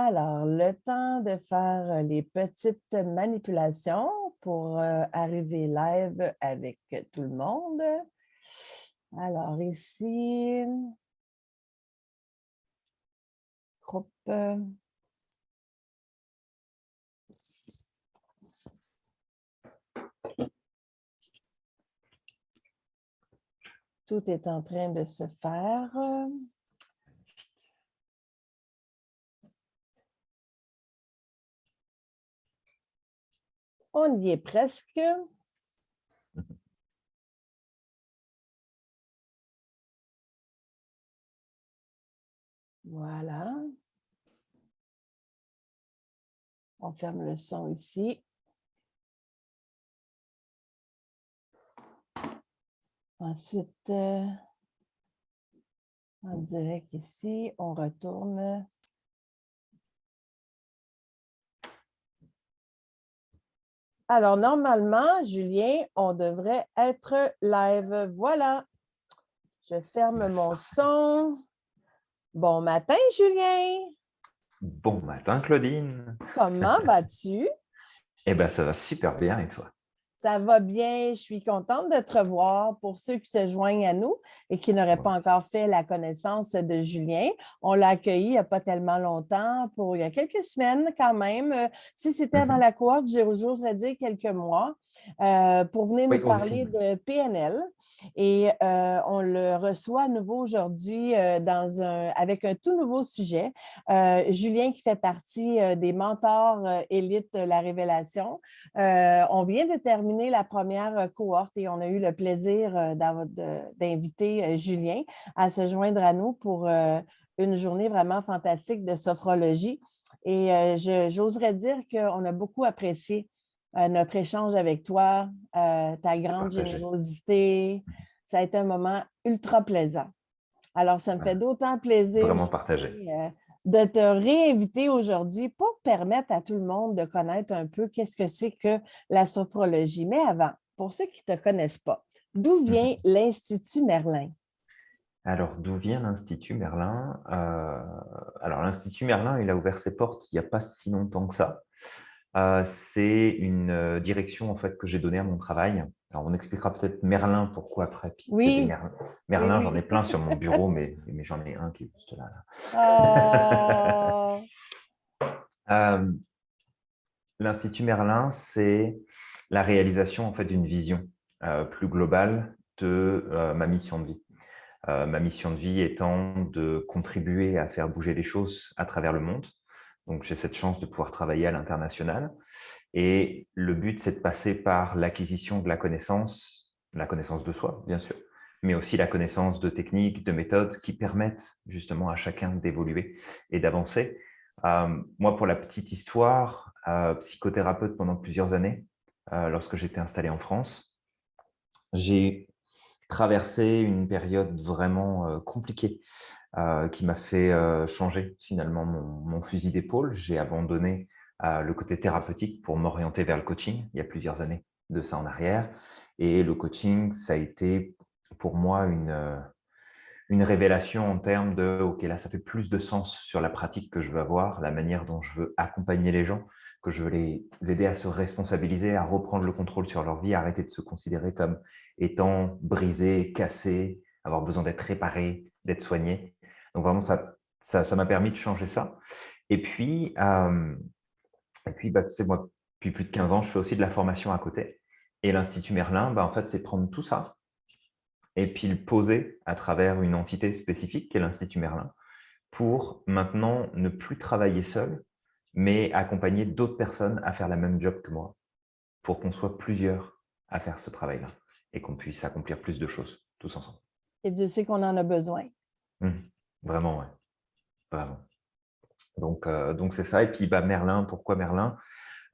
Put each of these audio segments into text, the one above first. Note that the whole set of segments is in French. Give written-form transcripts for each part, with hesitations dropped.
Alors, le temps de faire les petites manipulations pour arriver live avec tout le monde. Alors, ici, groupe. Tout est en train de se faire. On y est presque. Voilà. On ferme le son ici. Ensuite, en direct ici, on retourne. Alors, normalement, Julien, on devrait être live. Voilà. Je ferme mon son. Bon matin, Julien. Bon matin, Claudine. Comment vas-tu? Eh bien, ça va super bien et toi? Ça va bien, je suis contente de te revoir. Pour ceux qui se joignent à nous et qui n'auraient pas encore fait la connaissance de Julien, on l'a accueilli il n'y a pas tellement longtemps, il y a quelques semaines quand même. Si c'était avant la cohorte, j'oserais dire quelques mois, pour venir nous parler de PNL. Et on le reçoit à nouveau aujourd'hui avec un tout nouveau sujet. Julien qui fait partie des mentors élites de la révélation. On vient de terminer la première cohorte et on a eu le plaisir d'inviter Julien à se joindre à nous pour une journée vraiment fantastique de sophrologie. Et j'oserais dire qu'on a beaucoup apprécié notre échange avec toi, ta grande générosité. Ça a été un moment ultra plaisant. Alors, ça me fait d'autant plaisir Vraiment partagé. de te réinviter aujourd'hui pour permettre à tout le monde de connaître un peu qu'est-ce que c'est que la sophrologie. Mais avant, pour ceux qui ne te connaissent pas, d'où vient l'Institut Merlin? Alors, d'où vient l'Institut Merlin? Alors, l'Institut Merlin, il a ouvert ses portes il n'y a pas si longtemps que ça. C'est une direction en fait, que j'ai donnée à mon travail. Alors, on expliquera peut-être Merlin, pourquoi après. Puis, c'était Oui. Merlin, Oui, j'en ai oui. plein sur mon bureau, mais j'en ai un qui est juste là. Oh. L'Institut Merlin, c'est la réalisation en fait, d'une vision plus globale de ma mission de vie. Ma mission de vie étant de contribuer à faire bouger les choses à travers le monde. Donc, j'ai cette chance de pouvoir travailler à l'international. Et le but, c'est de passer par l'acquisition de la connaissance de soi, bien sûr, mais aussi la connaissance de techniques, de méthodes qui permettent justement à chacun d'évoluer et d'avancer. Moi, pour la petite histoire, psychothérapeute pendant plusieurs années, lorsque j'étais installé en France, j'ai traversé une période vraiment compliquée qui m'a fait changer finalement mon fusil d'épaule. J'ai abandonné le côté thérapeutique pour m'orienter vers le coaching il y a plusieurs années de ça en arrière. Et le coaching, ça a été pour moi une révélation en termes de, OK, là, ça fait plus de sens sur la pratique que je veux avoir, la manière dont je veux accompagner les gens, que je veux les aider à se responsabiliser, à reprendre le contrôle sur leur vie, à arrêter de se considérer comme étant brisés, cassés, avoir besoin d'être réparés, d'être soignés. Donc vraiment, ça m'a permis de changer ça. Et puis, bah, tu sais, moi, depuis plus de 15 ans, je fais aussi de la formation à côté. Et l'Institut Merlin, bah, en fait, c'est prendre tout ça et puis le poser à travers une entité spécifique qui est l'Institut Merlin pour maintenant ne plus travailler seul, mais accompagner d'autres personnes à faire la même job que moi pour qu'on soit plusieurs à faire ce travail-là et qu'on puisse accomplir plus de choses tous ensemble. Et Dieu sait qu'on en a besoin. Vraiment, ouais. Vraiment. Donc c'est ça. Et puis bah, Merlin, pourquoi Merlin?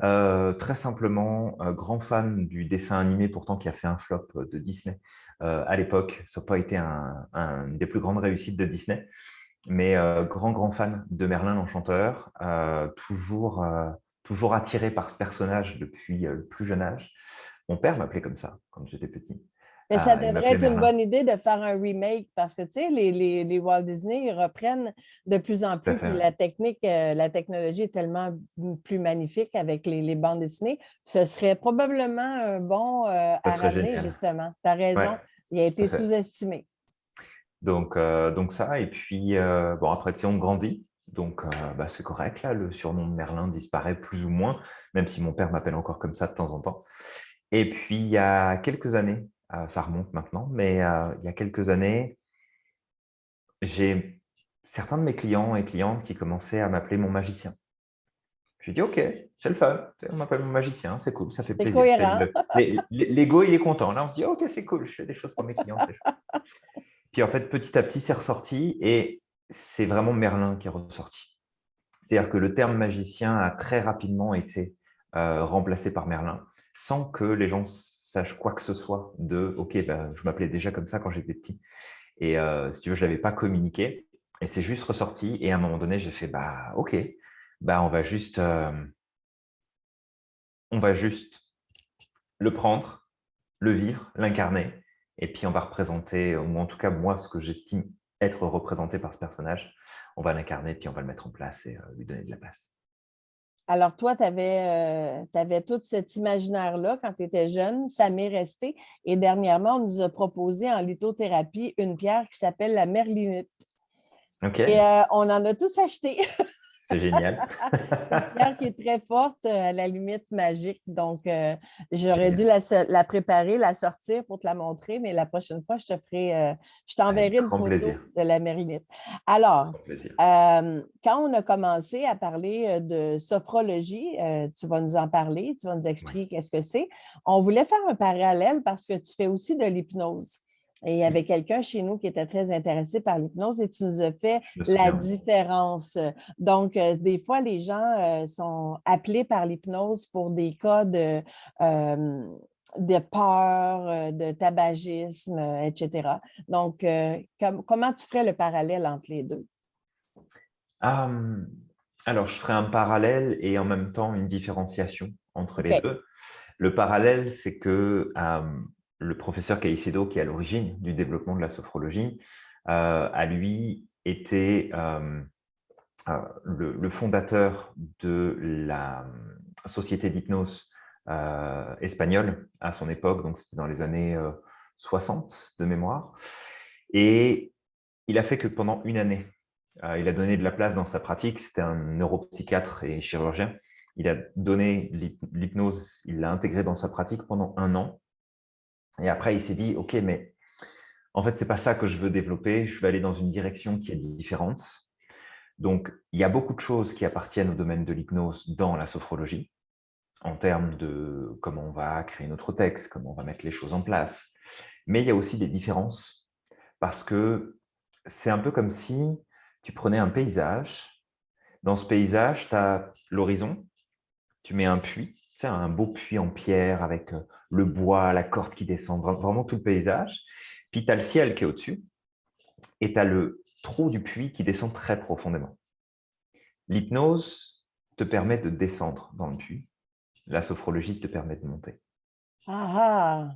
Très simplement, grand fan du dessin animé pourtant qui a fait un flop de Disney à l'époque. Ça n'a pas été une des plus grandes réussites de Disney, mais grand fan de Merlin l'Enchanteur, toujours attiré par ce personnage depuis le plus jeune âge. Mon père m'appelait comme ça quand j'étais petit. Mais ça Il devrait m'appelait être une Merlin. bonne idée de faire un remake parce que, tu sais, les Walt Disney ils reprennent de plus en Tout à plus, fait, puis ouais. la technologie est tellement plus magnifique avec les bandes dessinées. Ce serait probablement un bon Ça à serait ramener, génial. justement. Tu as Ouais, raison, il a tout à été fait. sous-estimé. Donc ça, et puis, bon, après, tu sais, on grandit. Donc, bah, c'est correct, là, le surnom de Merlin disparaît plus ou moins, même si mon père m'appelle encore comme ça de temps en temps. Et puis, il y a quelques années, ça remonte maintenant, mais il y a quelques années, j'ai certains de mes clients et clientes qui commençaient à m'appeler mon magicien. Je lui dis: «OK, c'est le fun, tu sais, on m'appelle mon magicien, c'est cool, ça fait C'est plaisir». Tu sais, cohérent. l'ego, il est content. Là, on se dit: «OK, c'est cool, je fais des choses pour mes clients, c'est chouette». Puis en fait, petit à petit, c'est ressorti et c'est vraiment Merlin qui est ressorti. C'est-à-dire que le terme magicien a très rapidement été, remplacé par Merlin, sans que les gens sachent quoi que ce soit de: «OK, bah, je m'appelais déjà comme ça quand j'étais petit» et si tu veux, je l'avais pas communiqué et c'est juste ressorti et à un moment donné, j'ai fait: «Bah, OK, bah, on va juste le prendre, le vivre, l'incarner et puis on va représenter, ou en tout cas moi, ce que j'estime être représenté par ce personnage, on va l'incarner puis on va le mettre en place et lui donner de la place». Alors, toi, tu avais tout cet imaginaire-là quand tu étais jeune, ça m'est resté. Et dernièrement, on nous a proposé en lithothérapie une pierre qui s'appelle la merlinite. Et OK, on en a tous acheté. c'est génial. C'est une pierre qui est très forte, à la limite magique. Donc, j'aurais dû Génial, la préparer, la sortir pour te la montrer, mais la prochaine fois, je avec t'enverrai une grand photo plaisir, de la mérinite. Alors, grand plaisir. quand on a commencé à parler de sophrologie, tu vas nous en parler, tu vas nous Oui, expliquer qu'est-ce que c'est. On voulait faire un parallèle parce que tu fais aussi de l'hypnose. Et il y avait oui, quelqu'un chez nous qui était très intéressé par l'hypnose et tu nous as fait je me la souviens, oui. différence. Donc, des fois, les gens sont appelés par l'hypnose pour des cas euh, de peur, de tabagisme, etc. Donc, comment tu ferais le parallèle entre les deux? Hem, alors je ferai un parallèle et en même temps une différenciation entre les OK. 2. Le parallèle, c'est que, le professeur Caicedo, qui est à l'origine du développement de la sophrologie, a lui été, le fondateur de la, société d'hypnose, espagnole à son époque, donc c'était dans les années, 60 de mémoire et il a fait que pendant une année, il a donné de la place dans sa pratique. C'était un neuropsychiatre et chirurgien. Il a donné l'hypnose, il l'a intégré dans sa pratique pendant un an et après il s'est dit: «OK, mais en fait, c'est pas ça que je veux développer, je vais aller dans une direction qui est différente». Donc, il y a beaucoup de choses qui appartiennent au domaine de l'hypnose dans la sophrologie, en termes de comment on va créer notre texte, comment on va mettre les choses en place. Mais il y a aussi des différences parce que c'est un peu comme si tu prenais un paysage. Dans ce paysage, tu as l'horizon, tu mets un puits, tu sais, un beau puits en pierre avec le bois, la corde qui descend, vraiment tout le paysage. Puis tu as le ciel qui est au-dessus et tu as le trou du puits qui descend très profondément. L'hypnose te permet de descendre dans le puits. La sophrologie te permet de monter. Ah ah,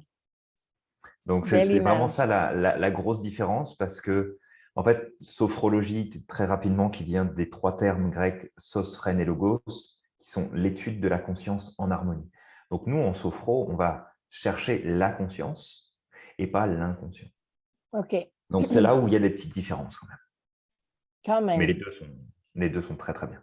Donc, belle c'est vraiment ça image. la grosse différence parce que, en fait, sophrologie, très rapidement, qui vient des 3 termes grecs sophrène et logos, qui sont l'étude de la conscience en harmonie. Donc, nous, en sophro, on va chercher la conscience et pas l'inconscient. OK. Donc, c'est là où il y a des petites différences quand même. Quand Mais même. les 2 sont très, très bien.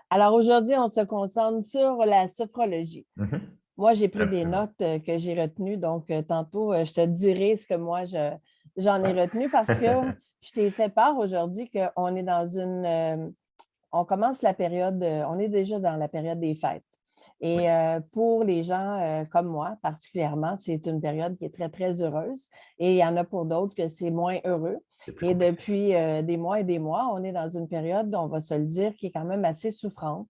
Alors aujourd'hui, on se concentre sur la sophrologie. Mmh. Moi, j'ai pris des Absolument. notes que j'ai retenues, donc tantôt, je te dirai ce que moi, j'en ai Ouais. retenu parce que je t'ai fait part aujourd'hui qu'on est dans on commence la période, on est déjà dans la période des fêtes. Oui, Et pour les gens comme moi, particulièrement, c'est une période qui est très, très heureuse. Et il y en a pour d'autres que c'est moins heureux. c'est plus Et compliqué. depuis des mois et des mois, on est dans une période, on va se le dire, qui est quand même assez souffrante,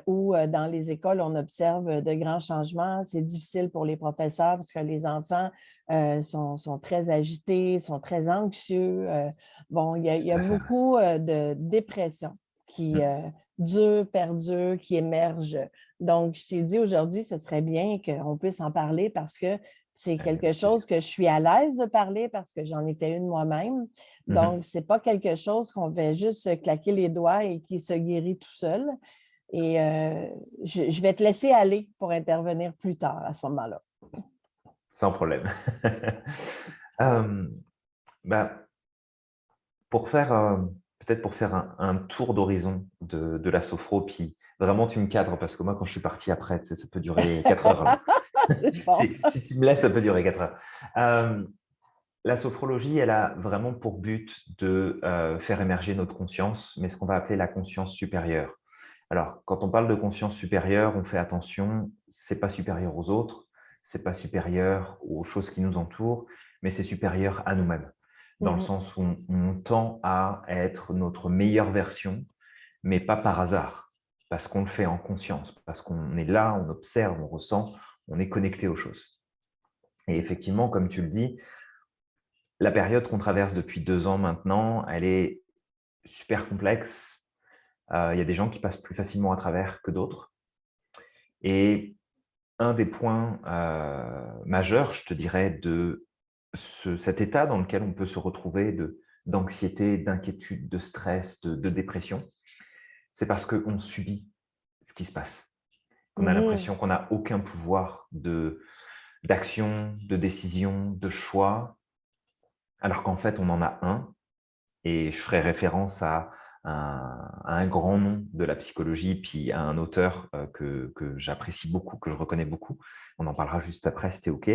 où dans les écoles, on observe de grands changements. C'est difficile pour les professeurs parce que les enfants sont très agités, sont très anxieux. Bon, il y a Tout à fait, ouais. beaucoup de dépression qui Mmh. dure, perdure, qui émerge. Donc, je t'ai dit aujourd'hui, ce serait bien qu'on puisse en parler parce que C'est quelque chose que je suis à l'aise de parler parce que j'en ai fait une moi-même. Donc, ce n'est pas quelque chose qu'on fait juste se claquer les doigts et qui se guérit tout seul. Et je vais te laisser aller pour intervenir plus tard à ce moment-là. Sans problème. Bah, peut-être pour faire un tour d'horizon de la sophro, puis vraiment tu me cadres parce que moi quand je suis parti après, tu sais, ça peut durer 4 heures là. C'est bon. Si tu me laisses, ça peut durer 4 heures. La sophrologie, elle a vraiment pour but de faire émerger notre conscience, mais ce qu'on va appeler la conscience supérieure. Alors, quand on parle de conscience supérieure, on fait attention, c'est pas supérieur aux autres, c'est pas supérieur aux choses qui nous entourent, mais c'est supérieur à nous-mêmes, dans le sens où on tend à être notre meilleure version, mais pas par hasard, parce qu'on le fait en conscience, parce qu'on est là, on observe, on ressent, on est connecté aux choses. Et effectivement, comme tu le dis, la période qu'on traverse depuis 2 ans maintenant, elle est super complexe. Il y a des gens qui passent plus facilement à travers que d'autres. Et un des points majeurs, je te dirais, de cet état dans lequel on peut se retrouver d'anxiété, d'inquiétude, de stress, de dépression, c'est parce qu'on subit ce qui se passe. On a l'impression qu'on n'a aucun pouvoir d'action, de décision, de choix, alors qu'en fait, on en a un. Et je ferai référence à un grand nom de la psychologie, puis à un auteur que j'apprécie beaucoup, que je reconnais beaucoup. On en parlera juste après, c'était OK.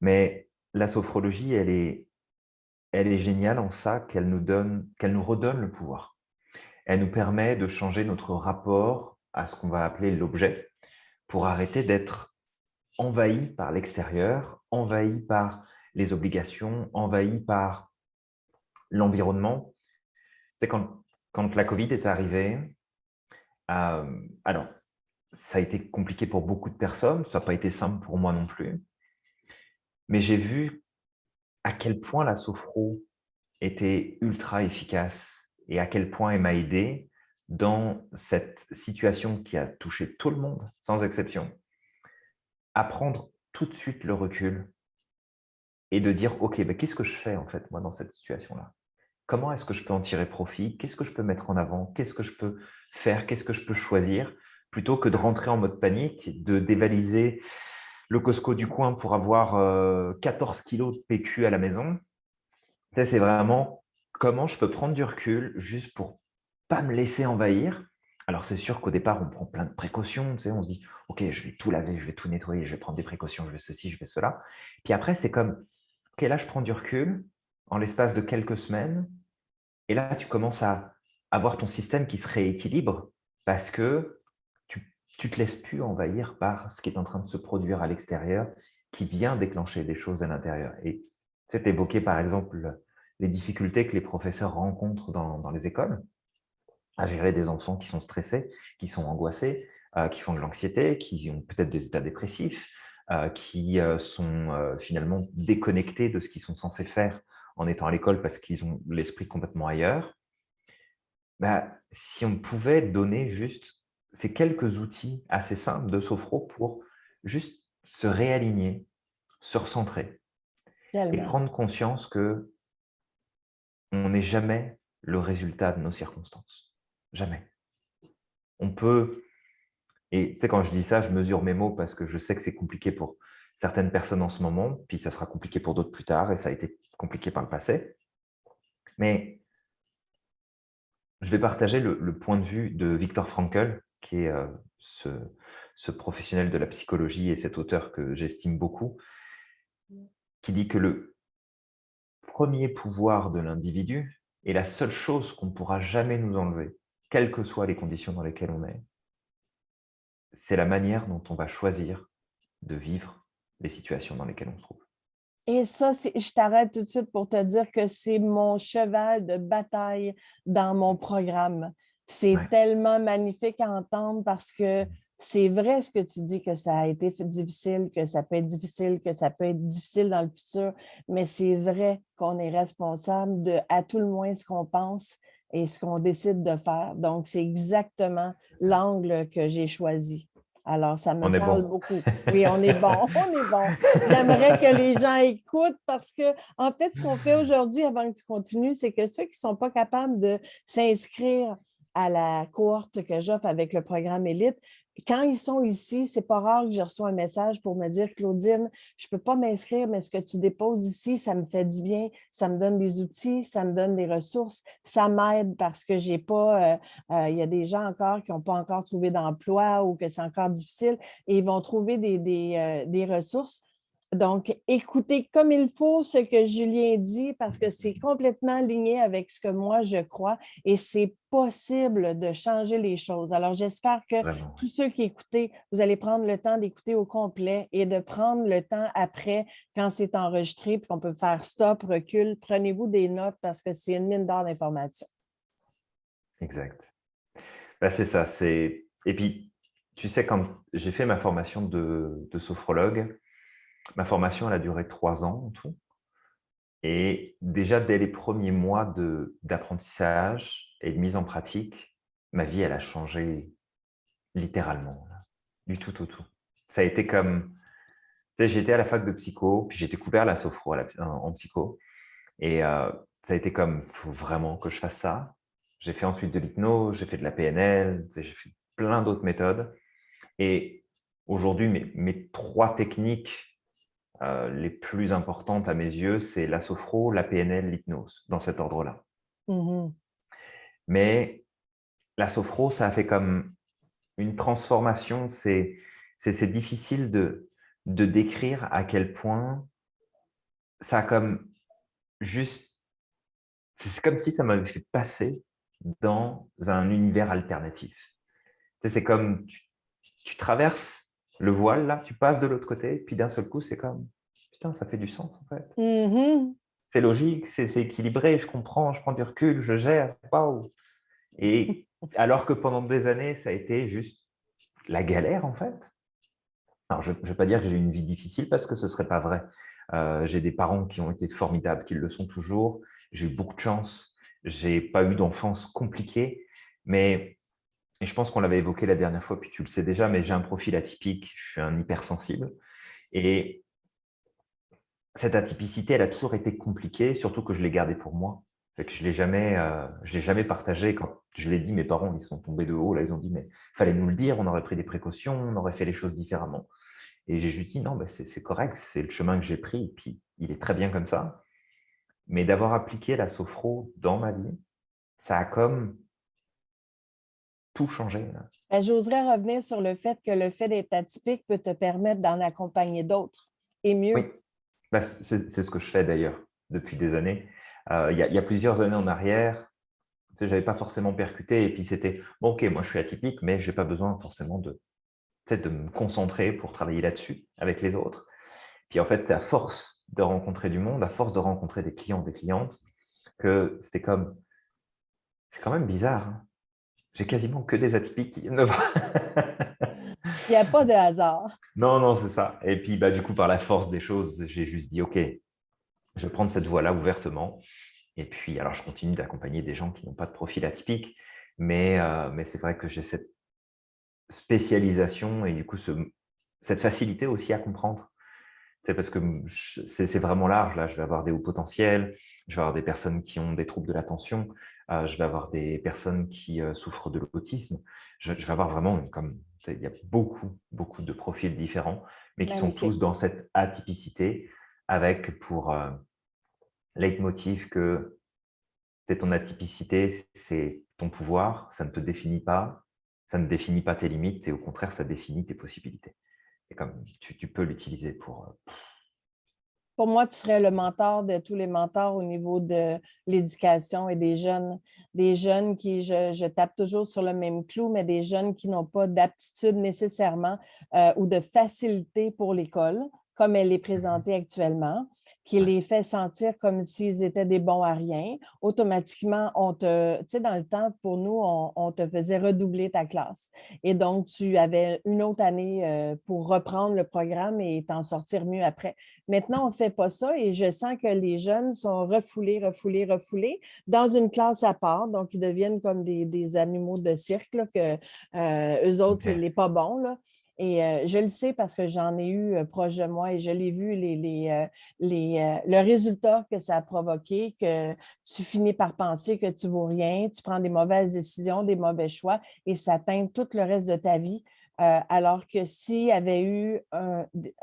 Mais la sophrologie, elle est géniale en ça qu'elle nous redonne le pouvoir. Elle nous permet de changer notre rapport à ce qu'on va appeler l'objet pour arrêter d'être envahi par l'extérieur, envahi par les obligations, envahi par l'environnement. C'est quand la Covid est arrivée, alors, ça a été compliqué pour beaucoup de personnes, ça n'a pas été simple pour moi non plus, mais j'ai vu à quel point la sophro était ultra efficace et à quel point elle m'a aidé dans cette situation qui a touché tout le monde, sans exception, à prendre tout de suite le recul et de dire: «OK, bah, qu'est-ce que je fais en fait moi dans cette situation-là? Comment est-ce que je peux en tirer profit? Qu'est-ce que je peux mettre en avant? Qu'est-ce que je peux faire? Qu'est-ce que je peux choisir?» Plutôt que de rentrer en mode panique, de dévaliser le Costco du coin pour avoir 14 kilos de PQ à la maison. Tu sais, c'est vraiment comment je peux prendre du recul juste pour pas me laisser envahir. Alors, c'est sûr qu'au départ, on prend plein de précautions. Tu sais, on se dit: «OK, je vais tout laver, je vais tout nettoyer, je vais prendre des précautions, je vais ceci, je vais cela». Puis après, c'est comme: «OK, là, je prends du recul en l'espace de quelques semaines». Et là, tu commences à avoir ton système qui se rééquilibre parce que tu te laisses plus envahir par ce qui est en train de se produire à l'extérieur, qui vient déclencher des choses à l'intérieur. Et tu sais, évoqué par exemple les difficultés que les professeurs rencontrent dans les écoles à gérer des enfants qui sont stressés, qui sont angoissés, qui font de l'anxiété, qui ont peut-être des états dépressifs, qui sont finalement déconnectés de ce qu'ils sont censés faire en étant à l'école parce qu'ils ont l'esprit complètement ailleurs. Bah, si on pouvait donner juste ces quelques outils assez simples de sophro pour juste se réaligner, se recentrer et Tellement. prendre conscience que on n'est jamais le résultat de nos circonstances. Jamais. On peut, et tu sais, quand je dis ça, je mesure mes mots parce que je sais que c'est compliqué pour certaines personnes en ce moment, puis ça sera compliqué pour d'autres plus tard, et ça a été compliqué par le passé. Mais je vais partager le point de vue de Viktor Frankl, qui est ce professionnel de la psychologie et cet auteur que j'estime beaucoup, qui dit que le premier pouvoir de l'individu est la seule chose qu'on ne pourra jamais nous enlever, quelles que soient les conditions dans lesquelles on est, c'est la manière dont on va choisir de vivre les situations dans lesquelles on se trouve. Et ça, je t'arrête tout de suite pour te dire que c'est mon cheval de bataille dans mon programme. C'est Ouais. tellement magnifique à entendre parce que c'est vrai ce que tu dis, que ça a été difficile, que ça peut être difficile, que ça peut être difficile dans le futur, mais c'est vrai qu'on est responsable de, à tout le moins, ce qu'on pense et ce qu'on décide de faire. Donc, c'est exactement l'angle que j'ai choisi. Alors, ça me On est parle bon. beaucoup. Oui, on est bon, on est bon. J'aimerais que les gens écoutent parce que, en fait, ce qu'on fait aujourd'hui, avant que tu continues, c'est que ceux qui ne sont pas capables de s'inscrire à la cohorte que j'offre avec le programme Élite, quand ils sont ici, c'est pas rare que je reçois un message pour me dire, Claudine, je ne peux pas m'inscrire, mais ce que tu déposes ici, ça me fait du bien, ça me donne des outils, ça me donne des ressources, ça m'aide parce que j'ai pas, il y a des gens encore qui n'ont pas encore trouvé d'emploi ou que c'est encore difficile et ils vont trouver des ressources. Donc, écoutez comme il faut ce que Julien dit parce que c'est complètement aligné avec ce que moi je crois et c'est possible de changer les choses. Alors, j'espère que Vraiment, tous ceux qui écoutez, vous allez prendre le temps d'écouter au complet et de prendre le temps après, quand c'est enregistré, puis qu'on peut faire stop, recul. Prenez-vous des notes parce que c'est une mine d'or d'informations. exact. Bah, c'est ça. Et puis, tu sais, quand j'ai fait ma formation de sophrologue, ma formation, elle a duré 3 ans en tout. Et déjà, dès les premiers mois d'apprentissage et de mise en pratique, ma vie, elle a changé littéralement, là, du tout au tout. Ça a été comme, tu sais, j'étais à la fac de psycho, puis j'ai découvert la sophro en psycho. Et ça a été comme, il faut vraiment que je fasse ça. J'ai fait ensuite de l'hypnose, j'ai fait de la PNL, tu sais, j'ai fait plein d'autres méthodes. Et aujourd'hui, mes 3 techniques les plus importantes à mes yeux, c'est la sophro, la PNL, l'hypnose, dans cet ordre-là. Mhm. Mais la sophro, ça a fait comme une transformation. C'est difficile de décrire à quel point ça a comme juste. C'est comme si ça m'avait fait passer dans un univers alternatif. Tu sais, c'est comme tu traverses le voile, là, tu passes de l'autre côté, puis d'un seul coup, c'est comme, putain, ça fait du sens en fait. Mhm. C'est logique, c'est équilibré, je comprends, je prends du recul, je gère, waouh. Et alors que pendant des années, ça a été juste la galère, en fait. Alors, je ne vais pas dire que j'ai eu une vie difficile parce que ce ne serait pas vrai. J'ai des parents qui ont été formidables, qui le sont toujours. J'ai eu beaucoup de chance. J'ai pas eu d'enfance compliquée. Mais et je pense qu'on l'avait évoqué la dernière fois, puis tu le sais déjà, mais j'ai un profil atypique. Je suis un hypersensible. Et cette atypicité, elle a toujours été compliquée, surtout que je l'ai gardée pour moi. Fait que je l'ai jamais partagé. Quand je l'ai dit, mes parents, ils sont tombés de haut. Là, ils ont dit, mais fallait nous le dire, on aurait pris des précautions, on aurait fait les choses différemment. Et j'ai juste dit, non, ben c'est correct, c'est le chemin que j'ai pris, et puis il est très bien comme ça. Mais d'avoir appliqué la sophro dans ma vie, ça a comme tout changé, là. Ben, j'oserais revenir sur le fait que le fait d'être atypique peut te permettre d'en accompagner d'autres et Oui, mieux. bah, c'est ce que je fais d'ailleurs depuis des années. Il y a plusieurs années en arrière, tu sais, j'avais pas forcément percuté, et puis c'était, bon, ok, moi je suis atypique, mais j'ai pas besoin forcément tu sais, de me concentrer pour travailler là-dessus avec les autres. Puis en fait, c'est à force de rencontrer du monde, à force de rencontrer des clients, des clientes, que c'était comme, c'est quand même bizarre, hein. J'ai quasiment que des atypiques qui viennent me voir. Il n'y a pas de hasard. Non, non, c'est ça. Et puis, bah, du coup, par la force des choses, j'ai juste dit, OK, je vais prendre cette voie-là ouvertement. Et puis, alors, je continue d'accompagner des gens qui n'ont pas de profil atypique, mais c'est vrai que j'ai cette spécialisation et du coup, cette facilité aussi à comprendre. C'est parce que c'est vraiment large. Là, je vais avoir des hauts potentiels, je vais avoir des personnes qui ont des troubles de l'attention, je vais avoir des personnes qui souffrent de l'autisme. Je vais avoir vraiment, comme il y a beaucoup, beaucoup de profils différents, mais qui sont tous Magnifique. dans cette atypicité, avec pour leitmotiv que c'est ton atypicité, c'est ton pouvoir, ça ne te définit pas, ça ne définit pas tes limites, et au contraire, ça définit tes possibilités. Et comme tu peux l'utiliser pour Pour moi, tu serais le mentor de tous les mentors au niveau de l'éducation et des jeunes qui, je tape toujours sur le même clou, mais des jeunes qui n'ont pas d'aptitude nécessairement ou de facilité pour l'école, comme elle est présentée actuellement, qui ouais. les fait sentir comme s'ils étaient des bons à rien. Automatiquement, tu sais, dans le temps, pour nous, on te faisait redoubler ta classe. Et donc, tu avais une autre année pour reprendre le programme et t'en sortir mieux après. Maintenant, on ne fait pas ça et je sens que les jeunes sont refoulés, refoulés, refoulés dans une classe à part. Donc, ils deviennent comme des animaux de cirque, là, que eux autres, Ok. c'est les pas bons, là. Et je le sais parce que j'en ai eu proche de moi et je l'ai vu, le résultat que ça a provoqué, que tu finis par penser que tu ne vaux rien, tu prends des mauvaises décisions, des mauvais choix et ça teinte tout le reste de ta vie. Alors que s'il y avait eu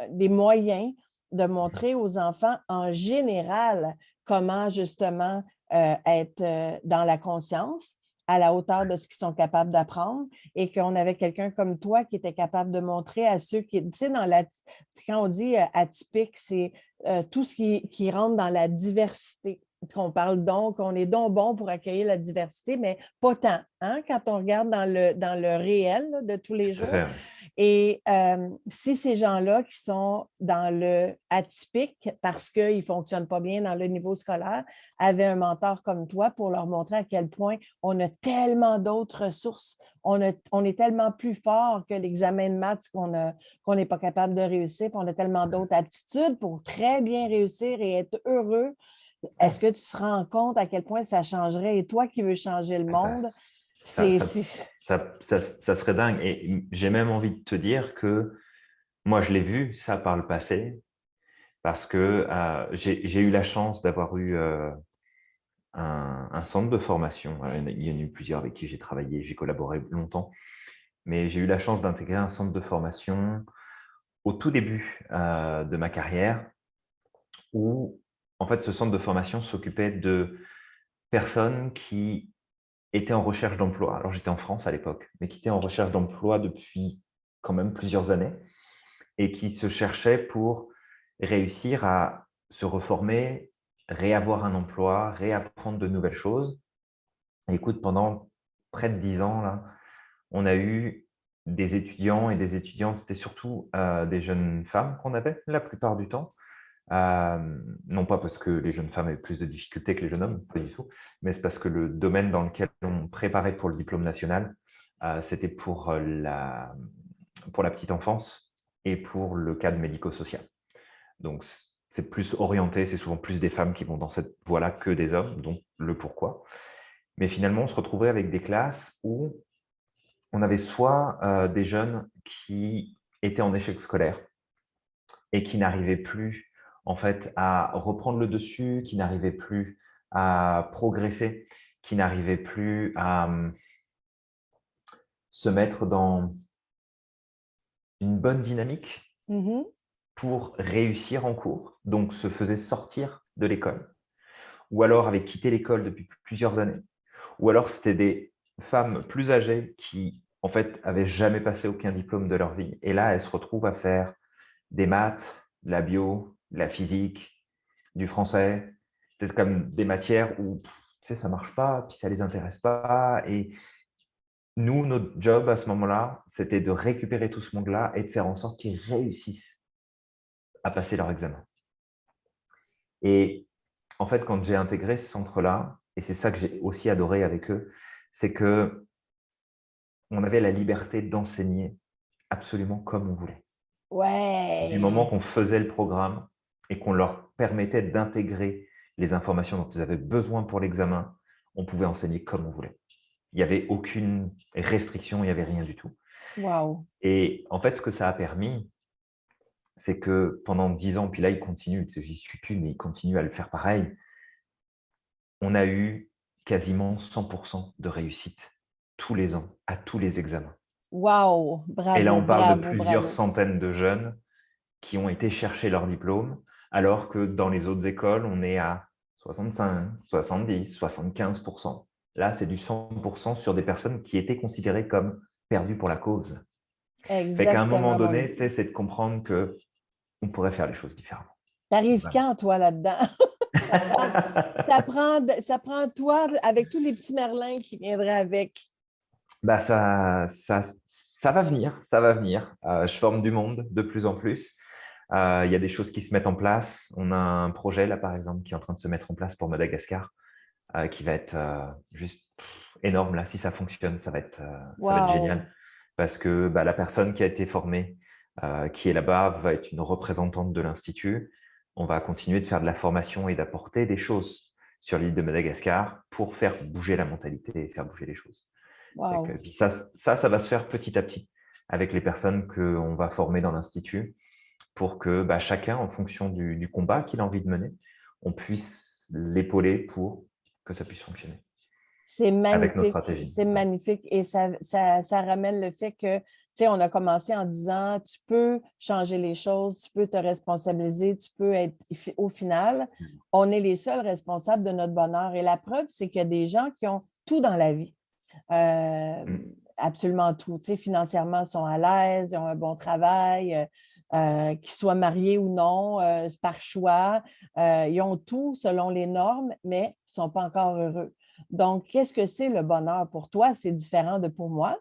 des moyens de montrer aux enfants en général comment justement être dans la conscience, à la hauteur de ce qu'ils sont capables d'apprendre et qu'on avait quelqu'un comme toi qui était capable de montrer à ceux qui, tu sais, quand on dit atypique, c'est tout ce qui rentre dans la diversité. Qu'on parle donc, on est donc bon pour accueillir la diversité, mais pas tant, hein, quand on regarde dans le réel là, de tous les Tout à jours. fait. Et si ces gens-là qui sont dans le atypique parce qu'ils ne fonctionnent pas bien dans le niveau scolaire avaient un mentor comme toi pour leur montrer à quel point on a tellement d'autres ressources, on est tellement plus fort que l'examen de maths qu'on n'est pas capable de réussir, puis on a tellement d'autres aptitudes pour très bien réussir et être heureux. Est-ce que tu te rends compte à quel point ça changerait? Et toi qui veux changer le Bah, monde, ça, c'est... ça, ça serait dingue. Et j'ai même envie de te dire que moi, je l'ai vu ça par le passé parce que j'ai eu la chance d'avoir eu un centre de formation. Il y en a eu plusieurs avec qui j'ai travaillé, j'ai collaboré longtemps. Mais j'ai eu la chance d'intégrer un centre de formation au tout début de ma carrière où, en fait, ce centre de formation s'occupait de personnes qui étaient en recherche d'emploi. Alors, j'étais en France à l'époque, mais qui étaient en recherche d'emploi depuis quand même plusieurs années et qui se cherchaient pour réussir à se reformer, réavoir un emploi, réapprendre de nouvelles choses. Et écoute, pendant près de 10 ans, là, on a eu des étudiants et des étudiantes, c'était surtout des jeunes femmes qu'on avait la plupart du temps. Non pas parce que les jeunes femmes avaient plus de difficultés que les jeunes hommes, pas du tout, mais c'est parce que le domaine dans lequel on préparait pour le diplôme national, c'était pour la petite enfance et pour le cadre médico-social. Donc, c'est plus orienté, c'est souvent plus des femmes qui vont dans cette voie-là que des hommes, donc le pourquoi. Mais finalement, on se retrouvait avec des classes où on avait soit des jeunes qui étaient en échec scolaire et qui n'arrivaient plus en fait à reprendre le dessus, qui n'arrivaient plus à progresser, qui n'arrivaient plus à se mettre dans une bonne dynamique Mhm. pour réussir en cours, donc se faisaient sortir de l'école, ou alors avaient quitté l'école depuis plusieurs années, ou alors c'était des femmes plus âgées qui en fait avaient jamais passé aucun diplôme de leur vie, et là elles se retrouvent à faire des maths, de la bio, de la physique, du français. C'est comme des matières où tu sais, ça ne marche pas, puis ça ne les intéresse pas. Et nous, notre job à ce moment-là, c'était de récupérer tout ce monde-là et de faire en sorte qu'ils réussissent à passer leur examen. Et en fait, quand j'ai intégré ce centre-là, et c'est ça que j'ai aussi adoré avec eux, c'est que on avait la liberté d'enseigner absolument comme on voulait. Du moment Ouais, qu'on faisait le programme et qu'on leur permettait d'intégrer les informations dont ils avaient besoin pour l'examen, on pouvait enseigner comme on voulait. Il n'y avait aucune restriction, il n'y avait rien du tout. wow. Et en fait, ce que ça a permis, c'est que pendant 10 ans, puis là, ils continuent, j'y suis plus, mais ils continuent à le faire pareil, on a eu quasiment 100% de réussite tous les ans, à tous les examens. Wow, Et là, bravo, on parle de bravo, plusieurs bravo. centaines de jeunes qui ont été chercher leur diplôme, alors que dans les autres écoles, on est à 65, 70, 75%. Là, c'est du 100% sur des personnes qui étaient considérées comme perdues pour la cause. Fait qu'à un moment Exactement, donné, Maurice. c'est de comprendre qu'on pourrait faire les choses différemment. T'arrives Voilà. quand, toi, là-dedans? Ça prend toi avec tous les petits merlins qui viendraient avec. Bah, ça va venir, ça va venir. Je forme du monde de plus en plus. Il y a des choses qui se mettent en place. On a un projet là, par exemple, qui est en train de se mettre en place pour Madagascar, qui va être juste énorme. Là, si ça fonctionne, ça va être Wow. génial. Parce que bah, la personne qui a été formée, qui est là-bas, va être une représentante de l'Institut. On va continuer de faire de la formation et d'apporter des choses sur l'île de Madagascar pour faire bouger la mentalité et faire bouger les choses. Wow. Puis ça va se faire petit à petit. avec les personnes qu'on va former dans l'Institut pour que chacun, en fonction du combat qu'il a envie de mener, on puisse l'épauler pour que ça puisse fonctionner avec nos stratégies. C'est magnifique et ça ramène le fait que, tu sais, on a commencé en disant, tu peux changer les choses, tu peux te responsabiliser, tu peux être, au final, on est les seuls responsables de notre bonheur. Et la preuve, c'est qu'il y a des gens qui ont tout dans la vie. Absolument tout. Tu sais, financièrement, ils sont à l'aise, ils ont un bon travail, qu'ils soient mariés ou non, c'est par choix. Ils ont tout selon les normes, mais ils ne sont pas encore heureux. Donc, qu'est-ce que c'est le bonheur pour toi? C'est différent de pour moi.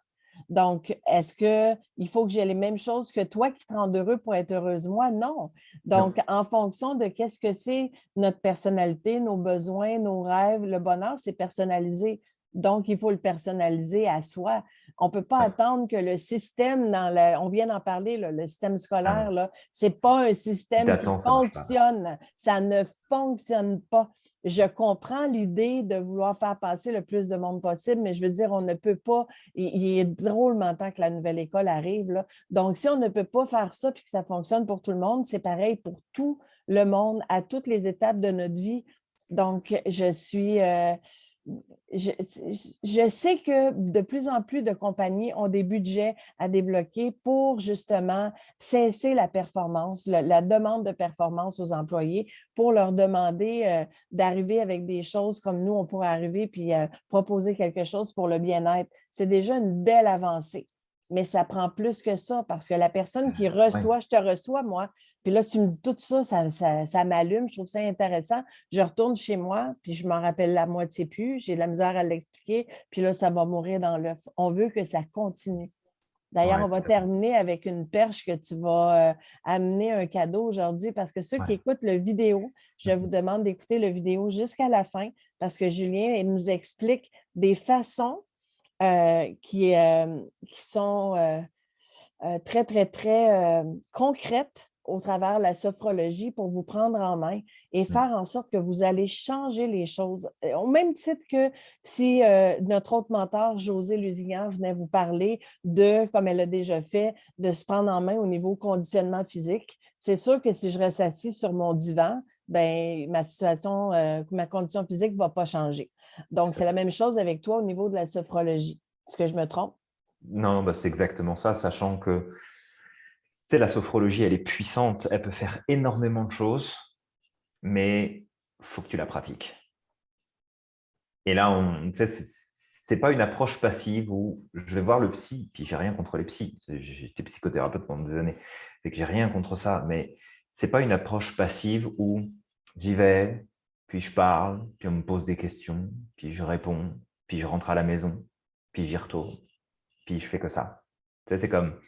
Donc, est-ce qu'il faut que j'ai les mêmes choses que toi qui te rendent heureux pour être heureuse? Moi, non. Donc, Non. en fonction de qu'est-ce que c'est notre personnalité, nos besoins, nos rêves, le bonheur, c'est personnalisé. Donc, il faut le personnaliser à soi. On ne peut pas Ouais. attendre que le système, on vient d'en parler, là, le système scolaire, Ah, ce n'est pas un système qui ça marche pas. fonctionne. Ça ne fonctionne pas. Je comprends l'idée de vouloir faire passer le plus de monde possible, mais je veux dire, on ne peut pas. Il est drôlement temps que la nouvelle école arrive, là. Donc, si on ne peut pas faire ça et que ça fonctionne pour tout le monde, c'est pareil pour tout le monde à toutes les étapes de notre vie. Donc, je sais que de plus en plus de compagnies ont des budgets à débloquer pour justement cesser la performance, la demande de performance aux employés pour leur demander d'arriver avec des choses comme nous, on pourrait arriver puis proposer quelque chose pour le bien-être. C'est déjà une belle avancée. Mais ça prend plus que ça parce que la personne qui Ouais. reçoit, je te reçois, moi, puis là, tu me dis tout ça, ça m'allume, je trouve ça intéressant. Je retourne chez moi, puis je m'en rappelle la moitié plus, j'ai de la misère à l'expliquer, puis là, ça va mourir dans l'œuf. On veut que ça continue. D'ailleurs, Ouais, on va tout à fait. terminer avec une perche que tu vas amener un cadeau aujourd'hui parce que ceux qui Ouais. écoutent le vidéo, je vous demande d'écouter le vidéo jusqu'à la fin parce que Julien il nous explique des façons qui sont très, très, très concrètes au travers de la sophrologie pour vous prendre en main et faire en sorte que vous allez changer les choses. Au même titre que si notre autre mentor, José Lusignan, venait vous parler de, comme elle a déjà fait, de se prendre en main au niveau conditionnement physique, c'est sûr que si je reste assis sur mon divan, ben, ma situation, ma condition physique ne va pas changer. Donc, Tout à c'est la fait. même chose avec toi au niveau de la sophrologie. Est-ce que je me trompe? Non, c'est exactement ça, sachant que tu sais, la sophrologie, elle est puissante, elle peut faire énormément de choses, mais il faut que tu la pratiques. Et là, tu sais, c'est pas une approche passive où je vais voir le psy, puis j'ai rien contre les psys. J'ai été psychothérapeute pendant des années, et que j'ai rien contre ça, mais c'est pas une approche passive où j'y vais, puis je parle, puis on me pose des questions, puis je réponds, puis je rentre à la maison, puis j'y retourne, puis je fais que ça. Tu sais, c'est comme,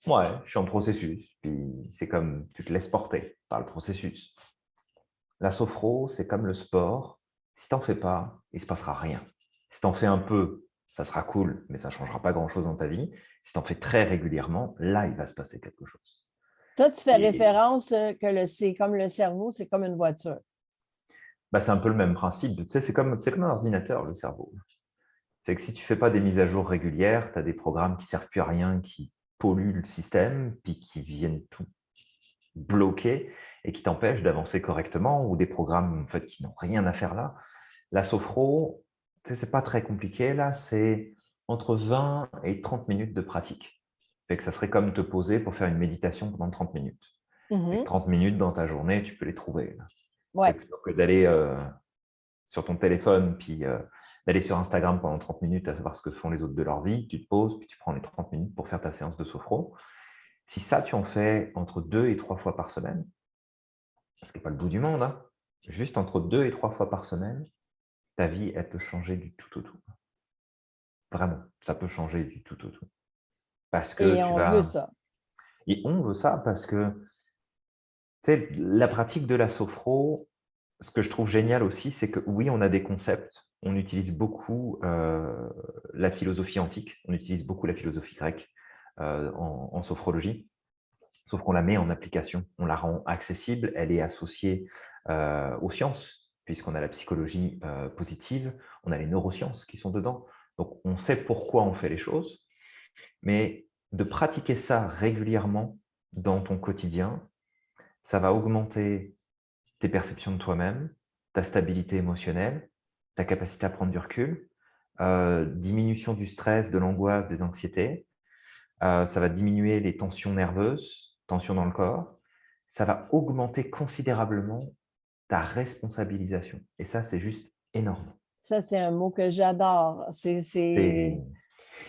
ouais, je suis en processus, puis c'est comme tu te laisses porter par le processus. La sophro, c'est comme le sport. Si tu n'en fais pas, il ne se passera rien. Si tu en fais un peu, ça sera cool, mais ça ne changera pas grand-chose dans ta vie. Si tu en fais très régulièrement, là, il va se passer quelque chose. Ça, tu fais Et référence que c'est comme le cerveau, c'est comme une voiture. c'est un peu le même principe. Tu sais, c'est comme un ordinateur, le cerveau. C'est que si tu ne fais pas des mises à jour régulières, tu as des programmes qui ne servent plus à rien, qui polluent le système, puis qui viennent tout bloquer et qui t'empêchent d'avancer correctement, ou des programmes en fait, qui n'ont rien à faire là. La sophro, c'est pas très compliqué là, c'est entre 20 et 30 minutes de pratique. Fait que ça serait comme te poser pour faire une méditation pendant 30 minutes. Et 30 minutes dans ta journée, tu peux les trouver. Ouais. Fait que plutôt que d'aller sur ton téléphone, puis d'aller sur Instagram pendant 30 minutes à savoir ce que font les autres de leur vie, tu te poses, puis tu prends les 30 minutes pour faire ta séance de sophro. Si ça, tu en fais entre 2 et 3 fois par semaine, ce qui n'est pas le bout du monde, hein, juste entre 2 et 3 fois par semaine, ta vie, elle peut changer du tout au tout. Vraiment, ça peut changer du tout au tout. Parce que Et tu on veut vas… ça. Et on veut ça parce que, tu sais, la pratique de la sophro, ce que je trouve génial aussi, c'est que oui, on a des concepts. On utilise beaucoup la philosophie antique, on utilise beaucoup la philosophie grecque en sophrologie, sauf qu'on la met en application, on la rend accessible, elle est associée aux sciences, puisqu'on a la psychologie positive, on a les neurosciences qui sont dedans. Donc, on sait pourquoi on fait les choses, mais de pratiquer ça régulièrement dans ton quotidien, ça va augmenter tes perceptions de toi-même, ta stabilité émotionnelle, ta capacité à prendre du recul, diminution du stress, de l'angoisse, des anxiétés. Ça va diminuer les tensions nerveuses, tensions dans le corps. Ça va augmenter considérablement ta responsabilisation. Et ça, c'est juste énorme. Ça, c'est un mot que j'adore. C'est...